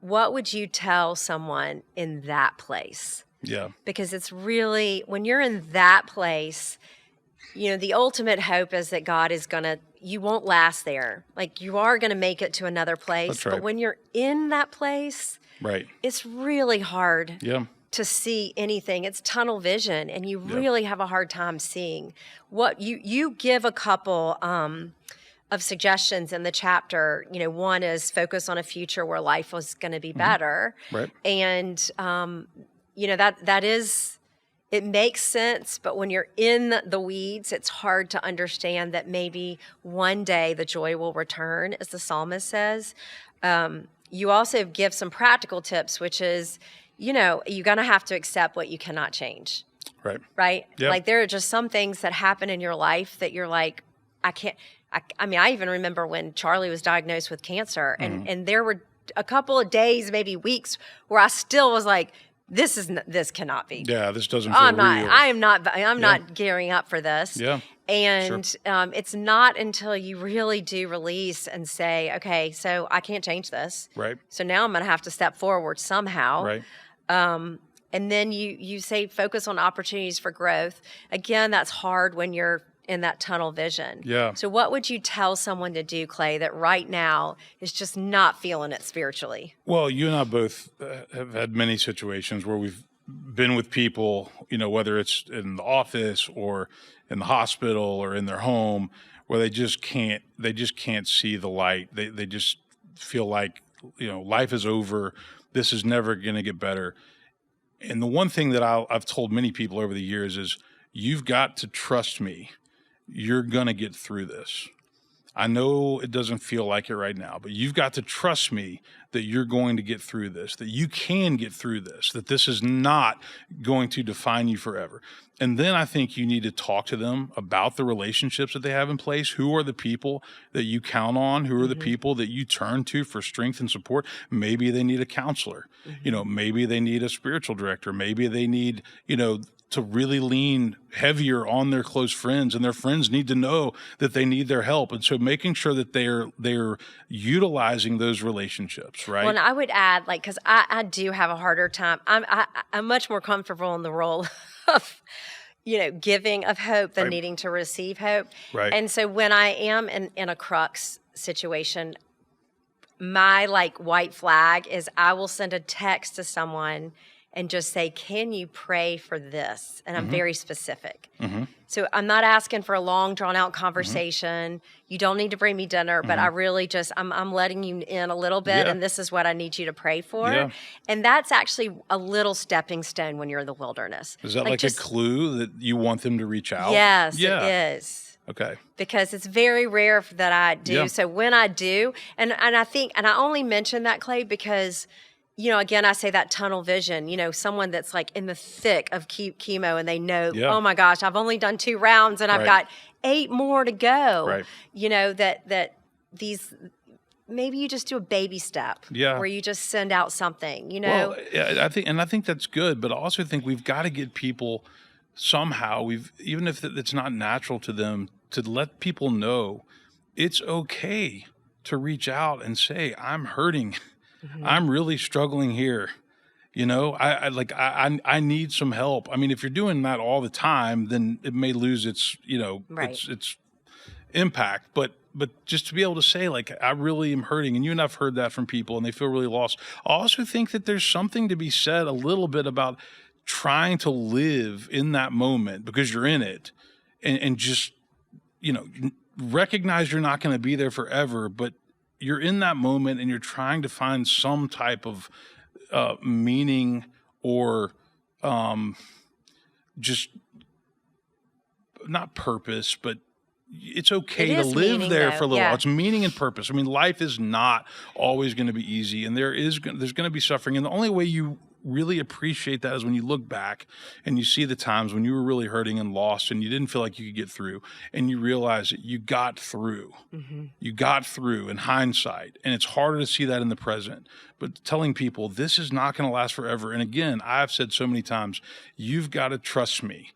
what would you tell someone in that place? Yeah. Because it's really, when you're in that place, the ultimate hope is that God is you won't last there. Like, you are going to make it to another place. That's right. But when you're in that place, Right. it's really hard Yeah. to see anything. It's tunnel vision, and you really have a hard time seeing what you give a couple of suggestions in the chapter. One is focus on a future where life was going to be better. Right. And that is, it makes sense, but when you're in the weeds, it's hard to understand that maybe one day the joy will return, as the psalmist says. You also give some practical tips, which is, you're going to have to accept what you cannot change. Right. Right? Yep. Like, there are just some things that happen in your life that you're like, I can't. I even remember when Charlie was diagnosed with cancer, and there were a couple of days, maybe weeks, where I still was like, this cannot be. Yeah, this doesn't feel real. I'm not gearing up for this. Yeah. And Sure. It's not until you really do release and say, okay, so I can't change this. Right. So now I'm going to have to step forward somehow. Right. And then you say focus on opportunities for growth. Again, that's hard when you're in that tunnel vision. Yeah. So what would you tell someone to do, Clay, that right now is just not feeling it spiritually? Well, you and I both have had many situations where we've been with people, whether it's in the office or in the hospital or in their home, where they just can't see the light. They just feel like, life is over. This is never going to get better. And the one thing that I've told many people over the years is, you've got to trust me. You're going to get through this. I know it doesn't feel like it right now, but you've got to trust me that you're going to get through this, that you can get through this, that this is not going to define you forever. And then I think you need to talk to them about the relationships that they have in place. Who are the people that you count on? Who are the people that you turn to for strength and support? Maybe they need a counselor. Maybe they need a spiritual director. Maybe they need, to really lean heavier on their close friends, and their friends need to know that they need their help. And so making sure that they're utilizing those relationships, right? Well, and I would add, because I do have a harder time. I'm much more comfortable in the role of, giving of hope than needing to receive hope. Right. And so when I am in a crux situation, my white flag is I will send a text to someone and just say, can you pray for this? And I'm very specific. So I'm not asking for a long, drawn-out conversation. You don't need to bring me dinner, but I really just, I'm letting you in a little bit, and this is what I need you to pray for. Yeah. And that's actually a little stepping stone when you're in the wilderness. Is that a clue that you want them to reach out? Yes, Yeah. it is. Okay. Because it's very rare that I do. Yeah. So when I do, and I think, and I only mention that, Clay, because again, I say that tunnel vision, someone that's in the thick of chemo, and they know, oh my gosh, I've only done 2 rounds and I've got 8 more to go. Right. That these, maybe you just do a baby step. Yeah. Where you just send out something, Well, yeah, I think that's good, but I also think we've got to get people somehow, even if it's not natural to them, to let people know it's okay to reach out and say, I'm hurting. I'm really struggling here. I need some help. I mean, if you're doing that all the time, then it may lose its, its impact. But just to be able to say, I really am hurting, and you and I've heard that from people, and they feel really lost. I also think that there's something to be said a little bit about trying to live in that moment because you're in it, and just, recognize you're not going to be there forever, but you're in that moment and you're trying to find some type of meaning or just not purpose, but it's okay to live meaning, there though. for a little Yeah. while. It's meaning and purpose. I mean, life is not always going to be easy, and there's going to be suffering. And the only way you really appreciate that is when you look back and you see the times when you were really hurting and lost and you didn't feel like you could get through, and you realize that you got through. You got through in hindsight, and it's harder to see that in the present. But telling people this is not going to last forever. And again, I've said so many times, you've got to trust me.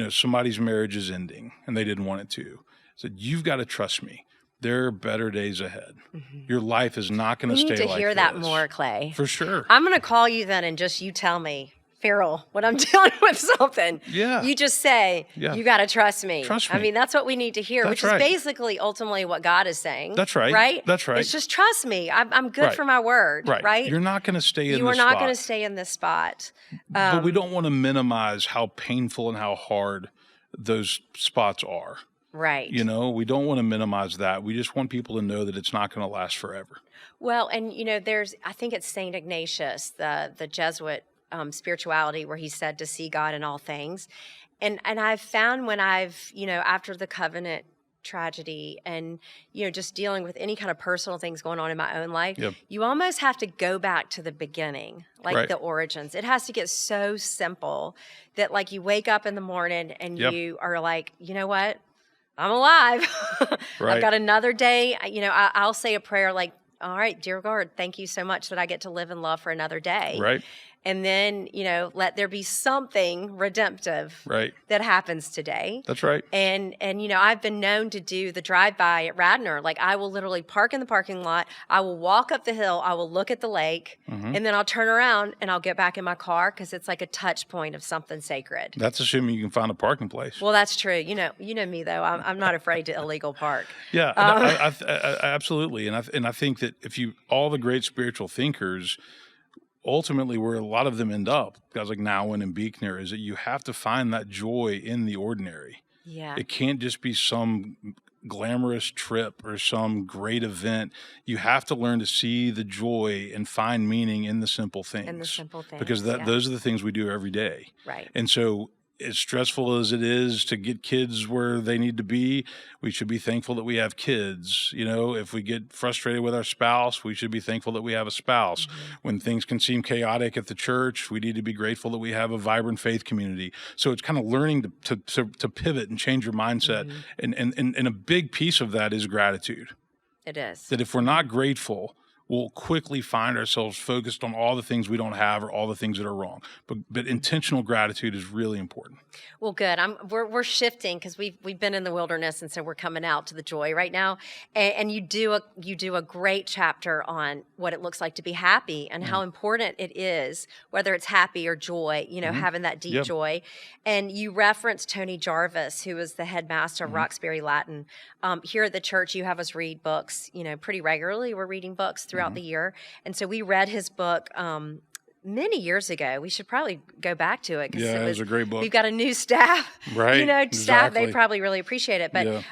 Somebody's marriage is ending and they didn't want it to. I said, you've got to trust me. there are better days ahead. Mhm. Your life is not going We to stay need to like hear that this. more, Clay. For sure. I'm going to call you then and just you tell me, Farrell, when I'm dealing with something. Yeah. You just say, Yeah. you got to trust me. Trust I me. mean, that's what we need to hear, That's which right. is basically ultimately what God is saying. That's right. Right? That's right. It's just trust me. I'm good Right. for my word. Right? You're not going to stay in You this are not spot. going to stay in this spot. But we don't want to minimize how painful and how hard those spots are. Right. You know, we don't want to minimize that. We just want people to know that it's not going to last forever. Well, and I think it's Saint Ignatius, the Jesuit spirituality, where he said to see God in all things, and I've found when I've after the Covenant tragedy and just dealing with any kind of personal things going on in my own life, Yep. you almost have to go back to the beginning, like Right. the origins. It has to get so simple that like you wake up in the morning and Yep. you are like, you know what? I'm alive. Right. I've got another day. I'll say a prayer like, all right, dear God, thank you so much that I get to live in love for another day. Right. And then, let there be something redemptive Right. that happens today. That's right. And I've been known to do the drive-by at Radnor. Like I will literally park in the parking lot. I will walk up the hill. I will look at the lake. Mhm. And then I'll turn around and I'll get back in my car because it's like a touch point of something sacred. That's assuming you can find a parking place. Well, that's true. You know me though. I'm not afraid to illegal park. Yeah, I absolutely. And I think that all the great spiritual thinkers, ultimately where a lot of them end up, guys like Nouwen and Buechner, is that you have to find that joy in the ordinary. Yeah. It can't just be some glamorous trip or some great event. You have to learn to see the joy and find meaning in the simple things. In the simple things, because yeah. those are the things we do every day. Right. And so, as stressful as it is to get kids where they need to be, we should be thankful that we have kids. If we get frustrated with our spouse, we should be thankful that we have a spouse. Mm-hmm. When things can seem chaotic at the church, we need to be grateful that we have a vibrant faith community. So it's kind of learning to pivot and change your mindset. Mm-hmm. And a big piece of that is gratitude. It is. That if we're not grateful, we'll quickly find ourselves focused on all the things we don't have or all the things that are wrong. But intentional gratitude is really important. Well, good. We're shifting because we've been in the wilderness, and so we're coming out to the joy right now. And you do a great chapter on what it looks like to be happy and how important it is, whether it's happy or joy. Having that deep joy. And you referenced Tony Jarvis, who was the headmaster of Roxbury Latin. Here at the church, you have us read books. Pretty regularly. We're reading books throughout the year, and so we read his book. Many years ago. We should probably go back to it. Yeah, it was a great book. We've got a new staff. Right. Staff, Exactly. they probably really appreciate it. But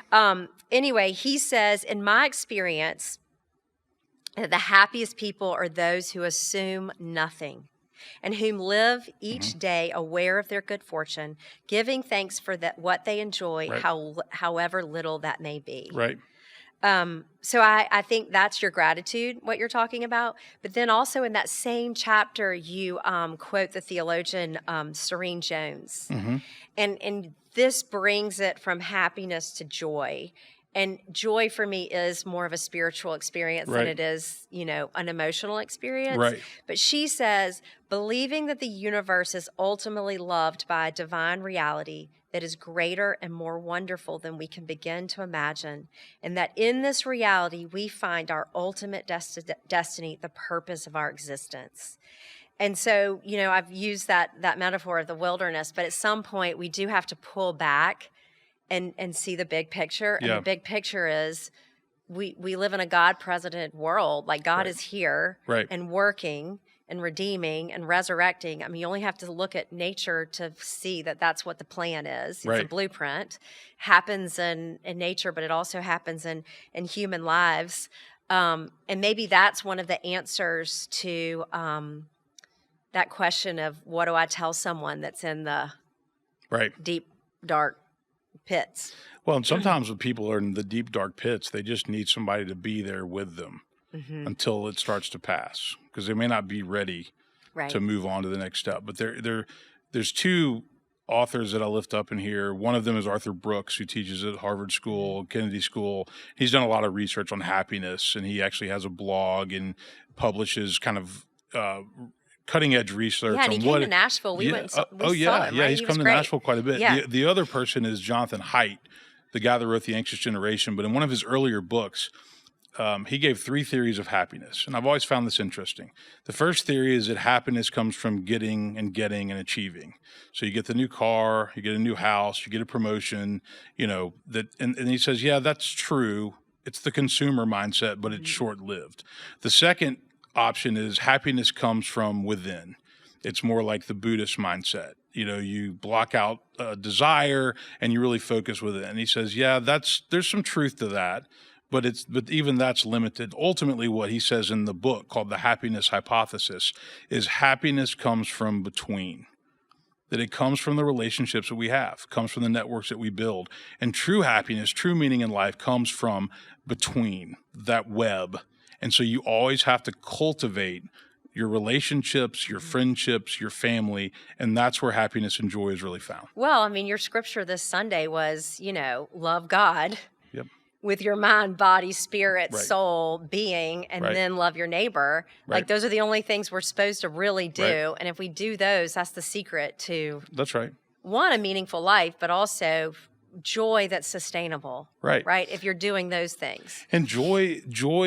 anyway, he says, in my experience, the happiest people are those who assume nothing and whom live each day aware of their good fortune, giving thanks for what they enjoy, however little that may be. Right. So I think that's your gratitude, what you're talking about. But then also in that same chapter, you quote the theologian Serene Jones. Mm-hmm. And this brings it from happiness to joy. And joy for me is more of a spiritual experience than it is, an emotional experience. Right. But she says, believing that the universe is ultimately loved by a divine reality that is greater and more wonderful than we can begin to imagine, and that in this reality we find our ultimate destiny, the purpose of our existence. And so, I've used that metaphor of the wilderness, but at some point we do have to pull back and see the big picture. And the big picture is we live in a God-president world. Like God is here and working and redeeming and resurrecting. I mean, you only have to look at nature to see that that's what the plan is. It's a blueprint. Happens in nature, but it also happens in human lives. And maybe that's one of the answers to that question of what do I tell someone that's in the deep, dark pits. Well, and sometimes when people are in the deep, dark pits, they just need somebody to be there with them until it starts to pass, because they may not be ready to move on to the next step. But there's two authors that I lift up in here. One of them is Arthur Brooks, who teaches at Harvard School, Kennedy School. He's done a lot of research on happiness, and he actually has a blog and publishes kind of cutting edge research. Yeah, and he on came what to Nashville. We went. We saw him, yeah, right? he's He come was to great. Nashville quite a bit. Yeah. The other person is Jonathan Haidt, the guy that wrote The Anxious Generation, but in one of his earlier books, he gave 3 theories of happiness. And I've always found this interesting. The first theory is that happiness comes from getting and achieving. So you get the new car, you get a new house, you get a promotion, and he says, yeah, that's true. It's the consumer mindset, but it's short-lived. The second option is happiness comes from within. It's more like the Buddhist mindset. You block out desire and you really focus with it. And he says, yeah, there's some truth to that. But even that's limited. Ultimately, what he says in the book called The Happiness Hypothesis is happiness comes from between. That it comes from the relationships that we have, comes from the networks that we build. And true happiness, true meaning in life comes from between, that web. And so you always have to cultivate your relationships, your friendships, your family, and that's where happiness and joy is really found. Well, I mean, your scripture this Sunday was, love God. Yep. With your mind, body, spirit, Right. soul, being, and Right. then love your neighbor. Right. Like those are the only things we're supposed to really do. Right. And if we do those, that's the secret to, That's right. one, a meaningful life, but also joy that's sustainable. Right. Right? If you're doing those things. And joy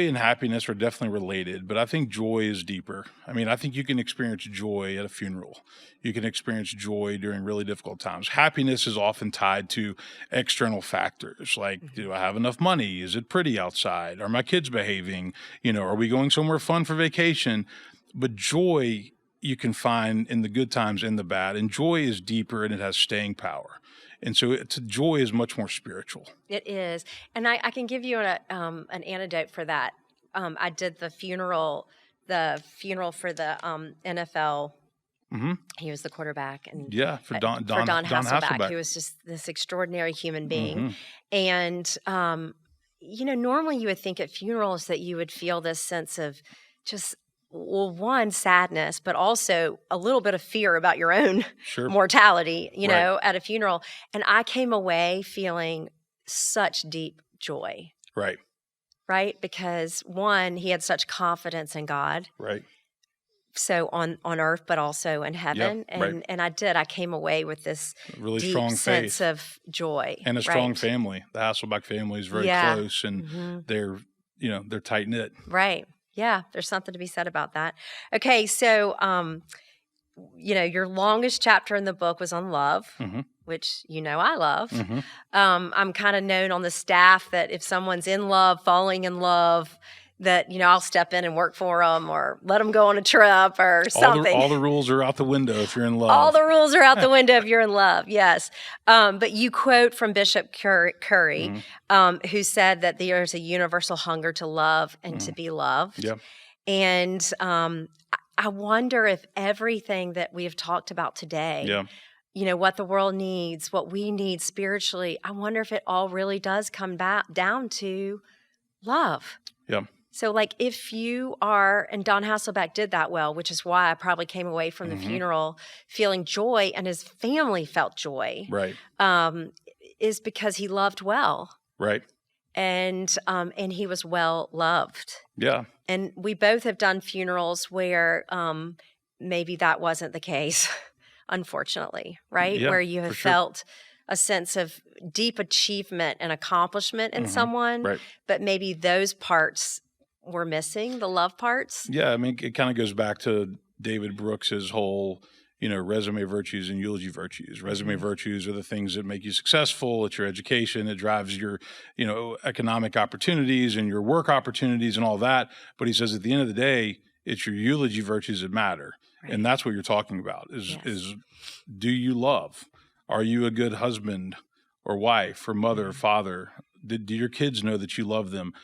and happiness are definitely related, but I think joy is deeper. I mean, I think you can experience joy at a funeral. You can experience joy during really difficult times. Happiness is often tied to external factors like, do I have enough money? Is it pretty outside? Are my kids behaving? Are we going somewhere fun for vacation? But joy you can find in the good times and the bad, and joy is deeper and it has staying power. And so joy is much more spiritual. It is. And I can give you an antidote for that. I did the funeral for the NFL. Mm-hmm. He was the quarterback. And for Don Hasselbeck, who was just this extraordinary human being. Mm-hmm. And, normally you would think at funerals that you would feel this sense of just, one, sadness, but also a little bit of fear about your own mortality, at a funeral. And I came away feeling such deep joy. Right. Right? Because one, he had such confidence in God. Right. So on earth, but also in heaven. Yep, and I came away with this really deep strong sense faith. of joy. And a strong family. The Hasselbeck family is very close, and they're tight knit. Right. Yeah, there's something to be said about that. Okay, so, your longest chapter in the book was on love, which I love. Mm-hmm. I'm kind of known on the staff that if someone's in love, falling in love, that, I'll step in and work for them or let them go on a trip or something. All the rules are out the window if you're in love. All the rules are out the window if you're in love, yes. But you quote from Bishop Curry, who said that there's a universal hunger to love and to be loved. Yep. And I wonder if everything that we have talked about today, what the world needs, what we need spiritually, I wonder if it all really does come back down to love. Yeah. So if you are, and Don Hasselbeck did that well, which is why I probably came away from the funeral feeling joy, and his family felt joy. Right. Is because he loved well. Right. And he was well loved. Yeah. And we both have done funerals where maybe that wasn't the case, unfortunately, right? Yeah, where you have felt a sense of deep achievement and accomplishment in someone, right. but maybe those parts were missing, the love parts. Yeah, I mean, it kind of goes back to David Brooks's whole, resume virtues and eulogy virtues. Resume virtues are the things that make you successful. It's your education. It drives your, economic opportunities and your work opportunities and all that. But he says at the end of the day, it's your eulogy virtues that matter. Right. And that's what you're talking about is do you love? Are you a good husband or wife or mother or father? Do your kids know that you love them?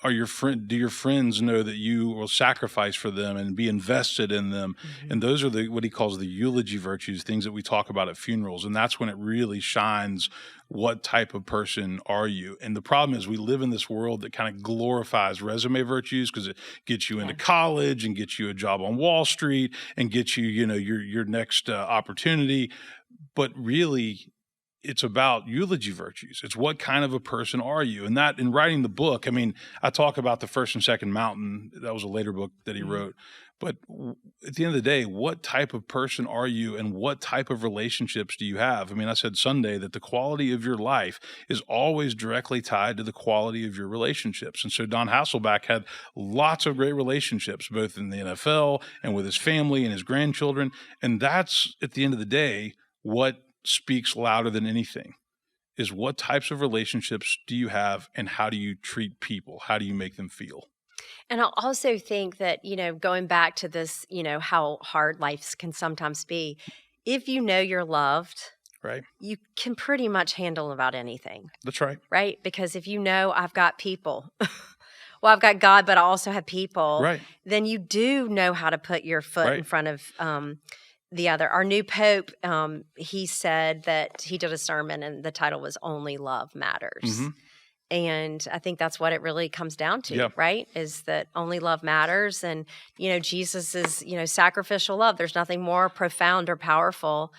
Do your friends know that you will sacrifice for them and be invested in them? And those are what he calls the eulogy virtues, things that we talk about at funerals. And that's when it really shines. What type of person are you? And the problem is we live in this world that kind of glorifies resume virtues because it gets you into college and gets you a job on Wall Street and gets you, your next opportunity. But really, it's about eulogy virtues. It's what kind of a person are you? And that, in writing the book, I mean, I talk about the First and Second Mountain. That was a later book that he wrote. But at the end of the day, what type of person are you, and what type of relationships do you have? I mean, I said Sunday that the quality of your life is always directly tied to the quality of your relationships. And so Don Hasselback had lots of great relationships, both in the NFL and with his family and his grandchildren. And that's, at the end of the day, what speaks louder than anything, is what types of relationships do you have, and how do you treat people? How do you make them feel? And I also think that, going back to this, how hard life can sometimes be, if you know you're loved, Right. you can pretty much handle about anything. That's right. Right? Because if you know I've got people, well, I've got God, but I also have people, Right. then you do know how to put your foot Right. in front of the other. Our new Pope, he said that he did a sermon and the title was Only Love Matters. Mm-hmm. And I think that's what it really comes down to, Yeah. right? Is that only love matters. And, Jesus is, sacrificial love. There's nothing more profound or powerful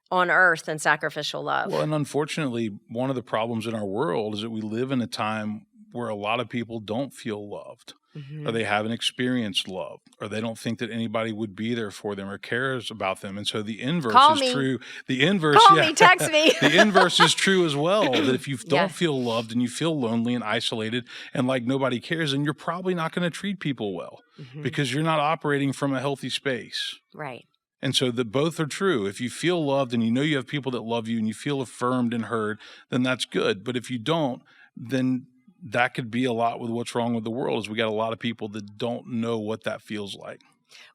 on earth than sacrificial love. Well, and unfortunately, one of the problems in our world is that we live in a time where a lot of people don't feel loved, or they haven't experienced love, or they don't think that anybody would be there for them or cares about them. And so the inverse Call is me. true. The inverse, Call me, text me. The inverse is true as well, that if you don't Yeah. feel loved and you feel lonely and isolated and like nobody cares, then you're probably not going to treat people well, because you're not operating from a healthy space. Right. And so that both are true. If you feel loved and you know you have people that love you and you feel affirmed and heard, then that's good. But if you don't, then that could be a lot with what's wrong with the world, is we got a lot of people that don't know what that feels like.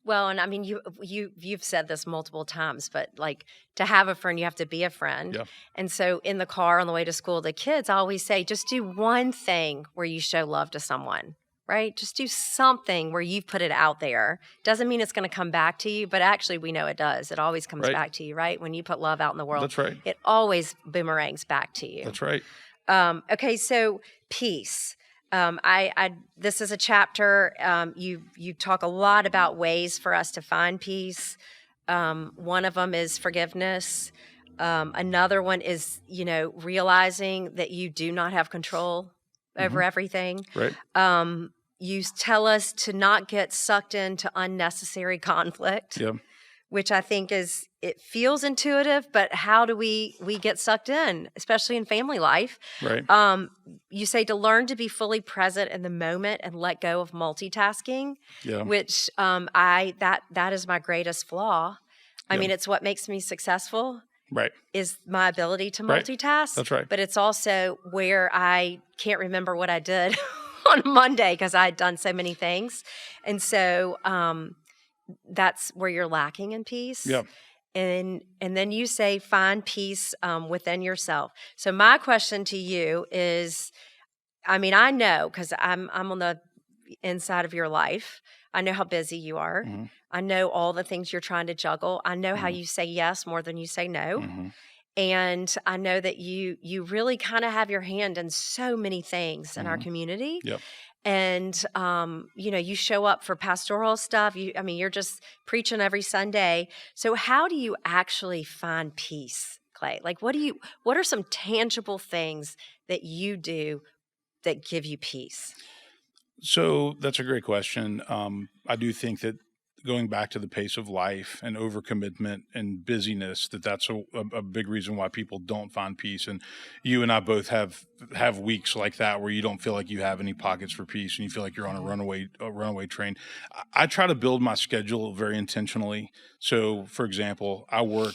Well, and I mean, you've said this multiple times, but like, to have a friend, you have to be a friend. Yeah. And so in the car on the way to school, the kids always say, just do one thing where you show love to someone, right? Just do something where you've put it out there. Doesn't mean it's going to come back to you, but actually we know it does. It always comes Right. back to you, right? When you put love out in the world, That's right. it always boomerangs back to you. That's right. Okay, so peace. This is a chapter. You talk a lot about ways for us to find peace. One of them is forgiveness. Another one is, realizing that you do not have control over everything. Right. You tell us to not get sucked into unnecessary conflict. Yeah. Which I think it feels intuitive, but how do we get sucked in, especially in family life? Right. You say to learn to be fully present in the moment and let go of multitasking, Yeah. which that is my greatest flaw. I Yeah. mean, it's what makes me successful Right. is my ability to Right. multitask. That's right. But it's also where I can't remember what I did on Monday because I had done so many things. And so that's where you're lacking in peace. Yeah. And then you say find peace within yourself. So my question to you is, I mean, I know because I'm on the inside of your life. I know how busy you are. Mm-hmm. I know all the things you're trying to juggle. I know how you say yes more than you say no. Mm-hmm. And I know that you really kind of have your hand in so many things in our community. Yep. And, you show up for pastoral stuff. You're just preaching every Sunday. So how do you actually find peace, Clay? Like, what are some tangible things that you do that give you peace? So that's a great question. I do think that going back to the pace of life and overcommitment and busyness, that's a big reason why people don't find peace. And you and I both have weeks like that where you don't feel like you have any pockets for peace and you feel like you're on a runaway train. I try to build my schedule very intentionally. So, for example, I work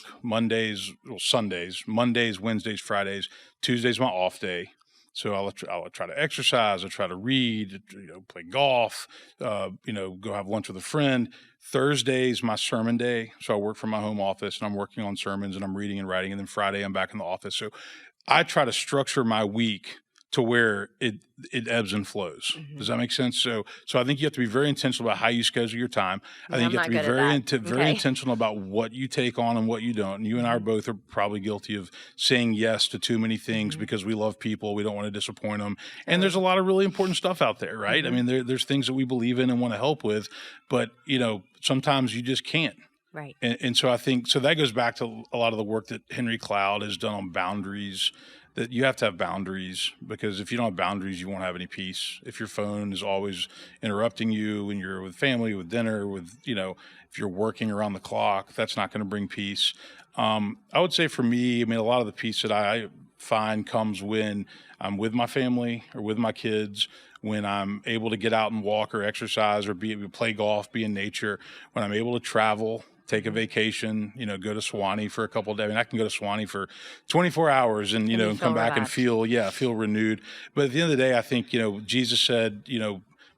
Sundays, Mondays, Wednesdays, Fridays. Tuesday's my off day. So I'll try to exercise, I'll try to read, play golf, go have lunch with a friend. Thursday's my sermon day. So I work from my home office and I'm working on sermons and I'm reading and writing. And then Friday I'm back in the office. So I try to structure my week to where it ebbs and flows. Mm-hmm. Does that make sense? So I think you have to be very intentional about how you schedule your time. I think you have to be very intentional about what you take on and what you don't. And you and I both are probably guilty of saying yes to too many things because we love people. We don't want to disappoint them. And there's a lot of really important stuff out there, right? I mean, there's things that we believe in and want to help with, but sometimes you just can't. Right. And so I think so that goes back to a lot of the work that Henry Cloud has done on boundaries. That you have to have boundaries, because if you don't have boundaries, you won't have any peace. If your phone is always interrupting you when you're with family, with dinner, with, if you're working around the clock, that's not going to bring peace. I would say for me, I mean, a lot of the peace that I find comes when I'm with my family or with my kids, when I'm able to get out and walk or exercise or play golf, be in nature, when I'm able to travel, take a vacation, go to Swanee for a couple of days. I mean, I can go to Swanee for 24 hours and, And you and feel come back and relaxed. feel renewed. But at the end of the day, I think, Jesus said,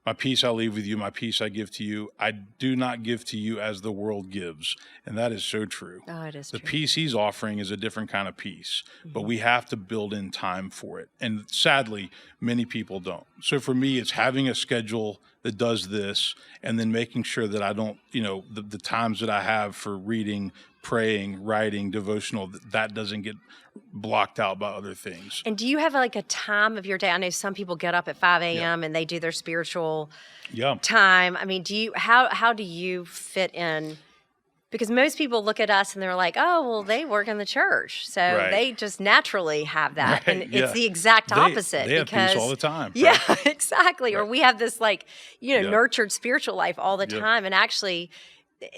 my peace I leave with you, my peace I give to you. I do not give to you as the world gives. And that is so true. Oh, it is The true. peace he's offering is a different kind of peace, but Mhm. we have to build in time for it. And sadly, many people don't. So for me, it's having a schedule that does this, and then making sure that I don't, the times that I have for reading, praying, writing, devotional, that doesn't get blocked out by other things. And do you have like a time of your day? I know some people get up at 5 Yeah. a.m. and they do their spiritual Yeah. time. I mean, how do you fit in? Because most people look at us and they're like, oh, well, they work in the church. So Right. they just naturally have that. Right, And yeah. it's the exact opposite. They have because, peace all the time. Yeah, Right? exactly. Or Right. we have this Yeah. nurtured spiritual life all the Yeah. time. And actually,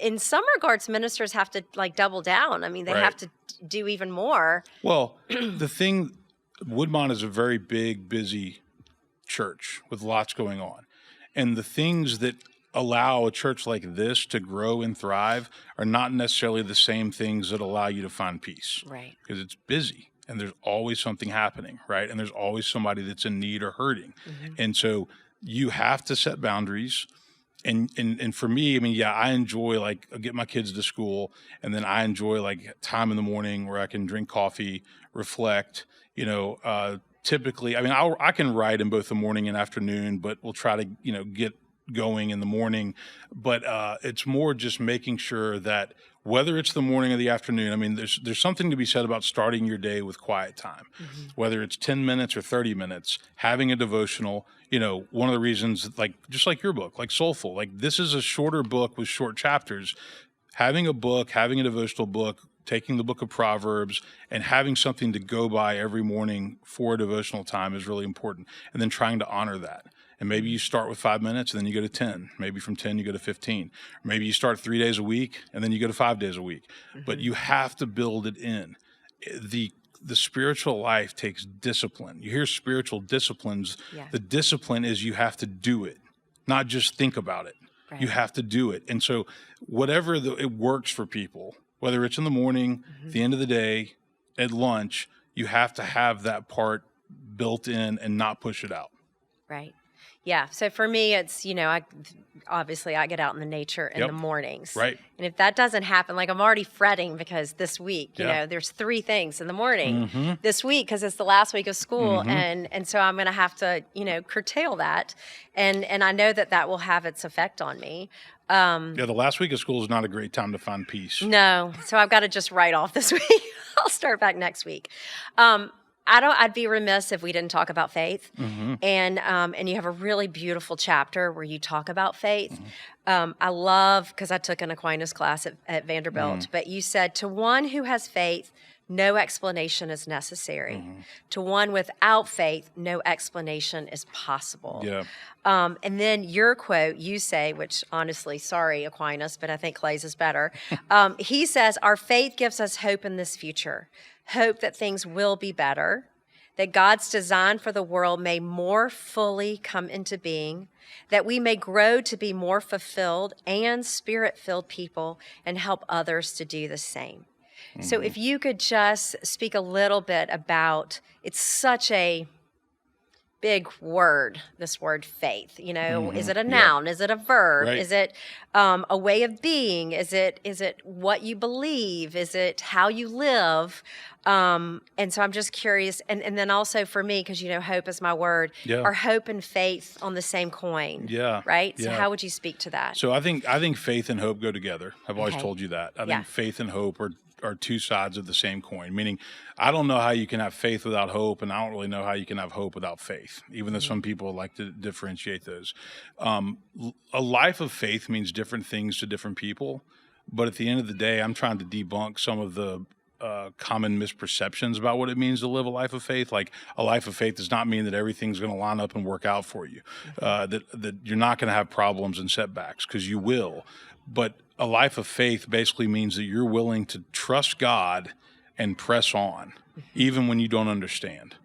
in some regards, ministers have to double down. I mean, they Right. have to do even more. Well, Woodmont is a very big, busy church with lots going on. And the things that allow a church like this to grow and thrive are not necessarily the same things that allow you to find peace. Right. Because it's busy and there's always something happening, right? And there's always somebody that's in need or hurting. Mhm. And so you have to set boundaries. And for me, I mean, yeah, I enjoy I get my kids to school, and then I enjoy time in the morning where I can drink coffee, reflect, typically, I mean, I can write in both the morning and afternoon, but we'll try to, get going in the morning. But it's more just making sure that whether it's the morning or the afternoon, I mean, there's something to be said about starting your day with quiet time, whether it's 10 minutes or 30 minutes, having a devotional. One of the reasons, just like your book, like Soulful, this is a shorter book with short chapters. Having a devotional book, taking the book of Proverbs and having something to go by every morning for a devotional time is really important. And then trying to honor that. And maybe you start with 5 minutes and then you go to 10. Maybe from 10, you go to 15. Or maybe you start 3 days a week and then you go to 5 days a week. But you have to build it in. The spiritual life takes discipline. You hear spiritual disciplines. Yeah. The discipline is you have to do it, not just think about it. Right. You have to do it. And so whatever it works for people, whether it's in the morning, the end of the day, at lunch, you have to have that part built in and not push it out. Right. Yeah. So for me, it's, I get out in the nature in the mornings. Right. And if that doesn't happen, I'm already fretting because this week, there's 3 things in the morning this week because it's the last week of school. And so I'm going to have to, curtail that. And I know that will have its effect on me. The last week of school is not a great time to find peace. No. So I've got to just write off this week. I'll start back next week. I'd be remiss if we didn't talk about faith. And you have a really beautiful chapter where you talk about faith. I love, because I took an Aquinas class at Vanderbilt, but you said, to one who has faith, no explanation is necessary. To one without faith, no explanation is possible. Yeah. And then your quote, you say, which honestly, sorry, Aquinas, but I think Clay's is better. He says, our faith gives us hope in this future, hope that things will be better, that God's design for the world may more fully come into being, that we may grow to be more fulfilled and spirit-filled people and help others to do the same. So if you could just speak a little bit about, it's such a big word, this word faith, is it a noun? Is it a verb? Right. Is it a way of being? Is it what you believe? Is it how you live? And so I'm just curious. And then also for me, because, hope is my word, are hope and faith on the same coin? Yeah. Right? So Yeah. how would you speak to that? So I think faith and hope go together. I've always Okay. told you that. I Yeah. think faith and hope are two sides of the same coin, meaning I don't know how you can have faith without hope, and I don't really know how you can have hope without faith, even though some people like to differentiate those. A life of faith means different things to different people. But at the end of the day, I'm trying to debunk some of the common misperceptions about what it means to live a life of faith. Like, a life of faith does not mean that everything's going to line up and work out for you, that you're not going to have problems and setbacks, because you will. But a life of faith basically means that you're willing to trust God and press on, even when you don't understand.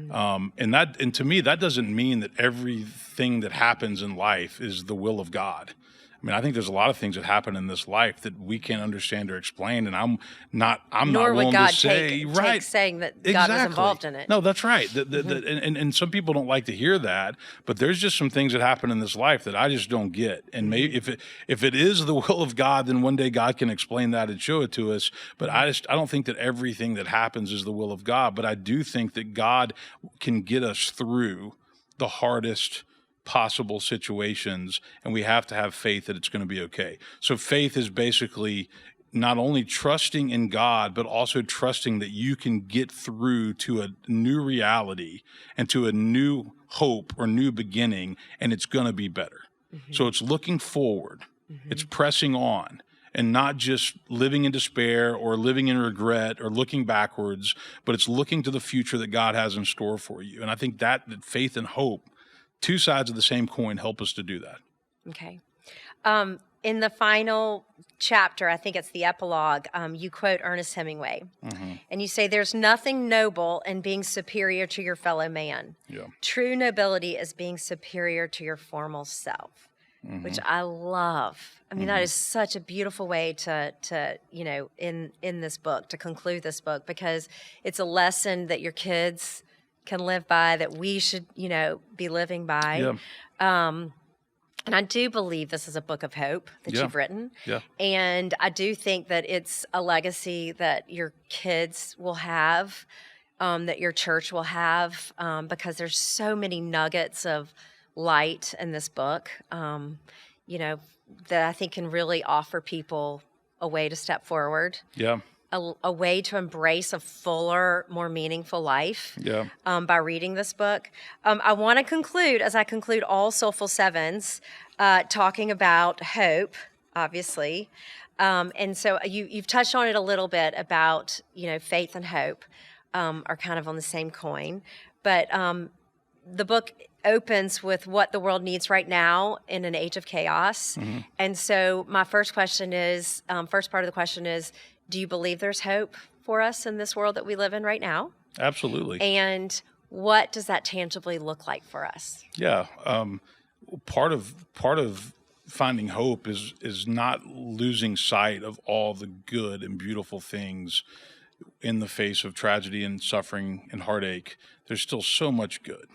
And to me, that doesn't mean that everything that happens in life is the will of God. I mean, I think there's a lot of things that happen in this life that we can't understand or explain, and I'm not Nor willing would God to say, take saying that God was involved in it. No, that's right. And some people don't like to hear that, but there's just some things that happen in this life that I just don't get. And maybe if it is the will of God, then one day God can explain that and show it to us. But I don't think that everything that happens is the will of God. But I do think that God can get us through the hardest possible situations, and we have to have faith that it's going to be okay. So faith is basically not only trusting in God, but also trusting that you can get through to a new reality and to a new hope or new beginning, and it's going to be better. So it's looking forward, it's pressing on, and not just living in despair or living in regret or looking backwards, but it's looking to the future that God has in store for you. And I think that faith and hope, two sides of the same coin, help us to do that. Okay. In the final chapter, I think it's the epilogue, you quote Ernest Hemingway, and you say, "There's nothing noble in being superior to your fellow man. Yeah. True nobility is being superior to your formal self," which I love. I mean, that is such a beautiful way to in this book, to conclude this book, because it's a lesson that your kids can live by, that we should, be living by. Yeah. And I do believe this is a book of hope that you've written. Yeah. And I do think that it's a legacy that your kids will have, that your church will have, because there's so many nuggets of light in this book, that I think can really offer people a way to step forward. Yeah. A way to embrace a fuller, more meaningful life by reading this book. I want to conclude, as I conclude all Soulful Sevens, talking about hope, obviously. And so you've touched on it a little bit about, faith and hope are kind of on the same coin. But the book opens with what the world needs right now in an age of chaos. And so my first question is, first part of the question is, do you believe there's hope for us in this world that we live in right now? Absolutely. And what does that tangibly look like for us? Yeah. Part of finding hope is not losing sight of all the good and beautiful things in the face of tragedy and suffering and heartache. There's still so much good.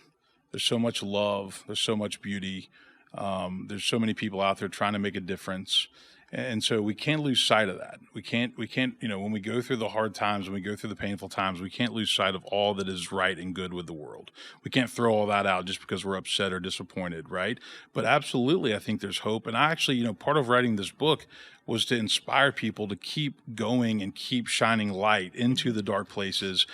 There's so much love. There's so much beauty. There's so many people out there trying to make a difference. And so we can't lose sight of that. We can't, when we go through the hard times, when we go through the painful times, we can't lose sight of all that is right and good with the world. We can't throw all that out just because we're upset or disappointed, right? But absolutely, I think there's hope. And I actually, part of writing this book was to inspire people to keep going and keep shining light into the dark places.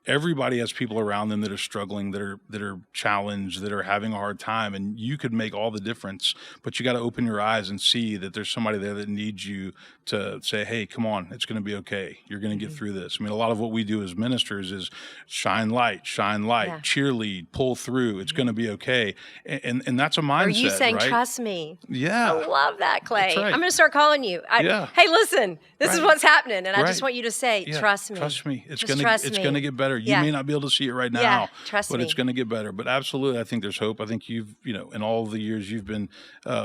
Everybody has people around them that are struggling, that are challenged, that are having a hard time, and you could make all the difference. But you got to open your eyes and see that there's somebody there that needs you to say, "Hey, come on, it's going to be okay. You're going to get through this." I mean, a lot of what we do as ministers is shine light, cheerlead, pull through. It's going to be okay, and that's a mindset. Are you saying, right? "Trust me"? Yeah, I love that, Clay. That's right. I'm going to start calling you. Hey, listen, this is what's happening, and I just want you to say, "Trust me." Trust me. It's going to get better. You may not be able to see it right now, but it's going to get better. But absolutely, I think there's hope. I think you've, in all the years you've been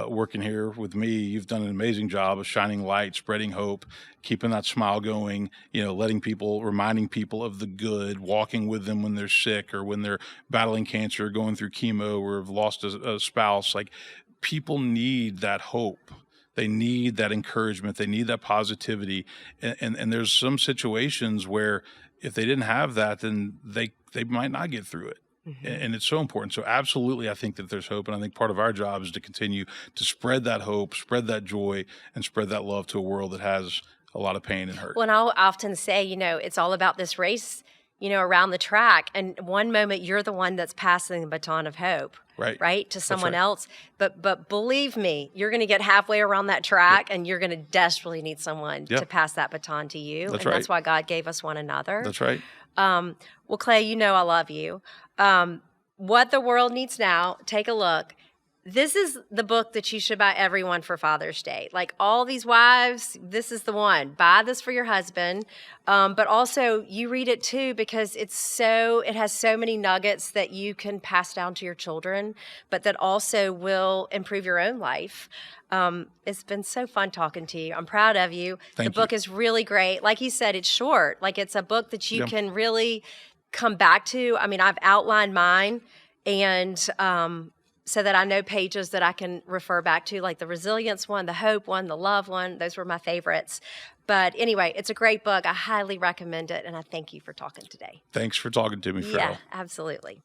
working here with me, you've done an amazing job of shining light, spreading hope, keeping that smile going, reminding people of the good, walking with them when they're sick or when they're battling cancer, going through chemo, or have lost a spouse. Like, people need that hope. They need that encouragement. They need that positivity. And there's some situations where if they didn't have that, then they might not get through it. And it's so important. So absolutely, I think that there's hope. And I think part of our job is to continue to spread that hope, spread that joy, and spread that love to a world that has a lot of pain and hurt. Well, and I'll often say, it's all about this race. around the track. And one moment you're the one that's passing the baton of hope, right, to someone else. But believe me, you're going to get halfway around that track, and you're going to desperately need someone to pass that baton to you. That's why God gave us one another. That's right. Well, Clay, I love you. What the world needs now, take a look. This is the book that you should buy everyone for Father's Day. Like all these wives, this is the one. Buy this for your husband. But also you read it too, because it has so many nuggets that you can pass down to your children, but that also will improve your own life. It's been so fun talking to you. I'm proud of you. The book is really great. Like you said, it's short. Like it's a book that you can really come back to. I mean, I've outlined mine, and so that I know pages that I can refer back to, like the resilience one, the hope one, the love one. Those were my favorites. But anyway, it's a great book. I highly recommend it, and I thank you for talking today. Thanks for talking to me, Farrell. Yeah, absolutely.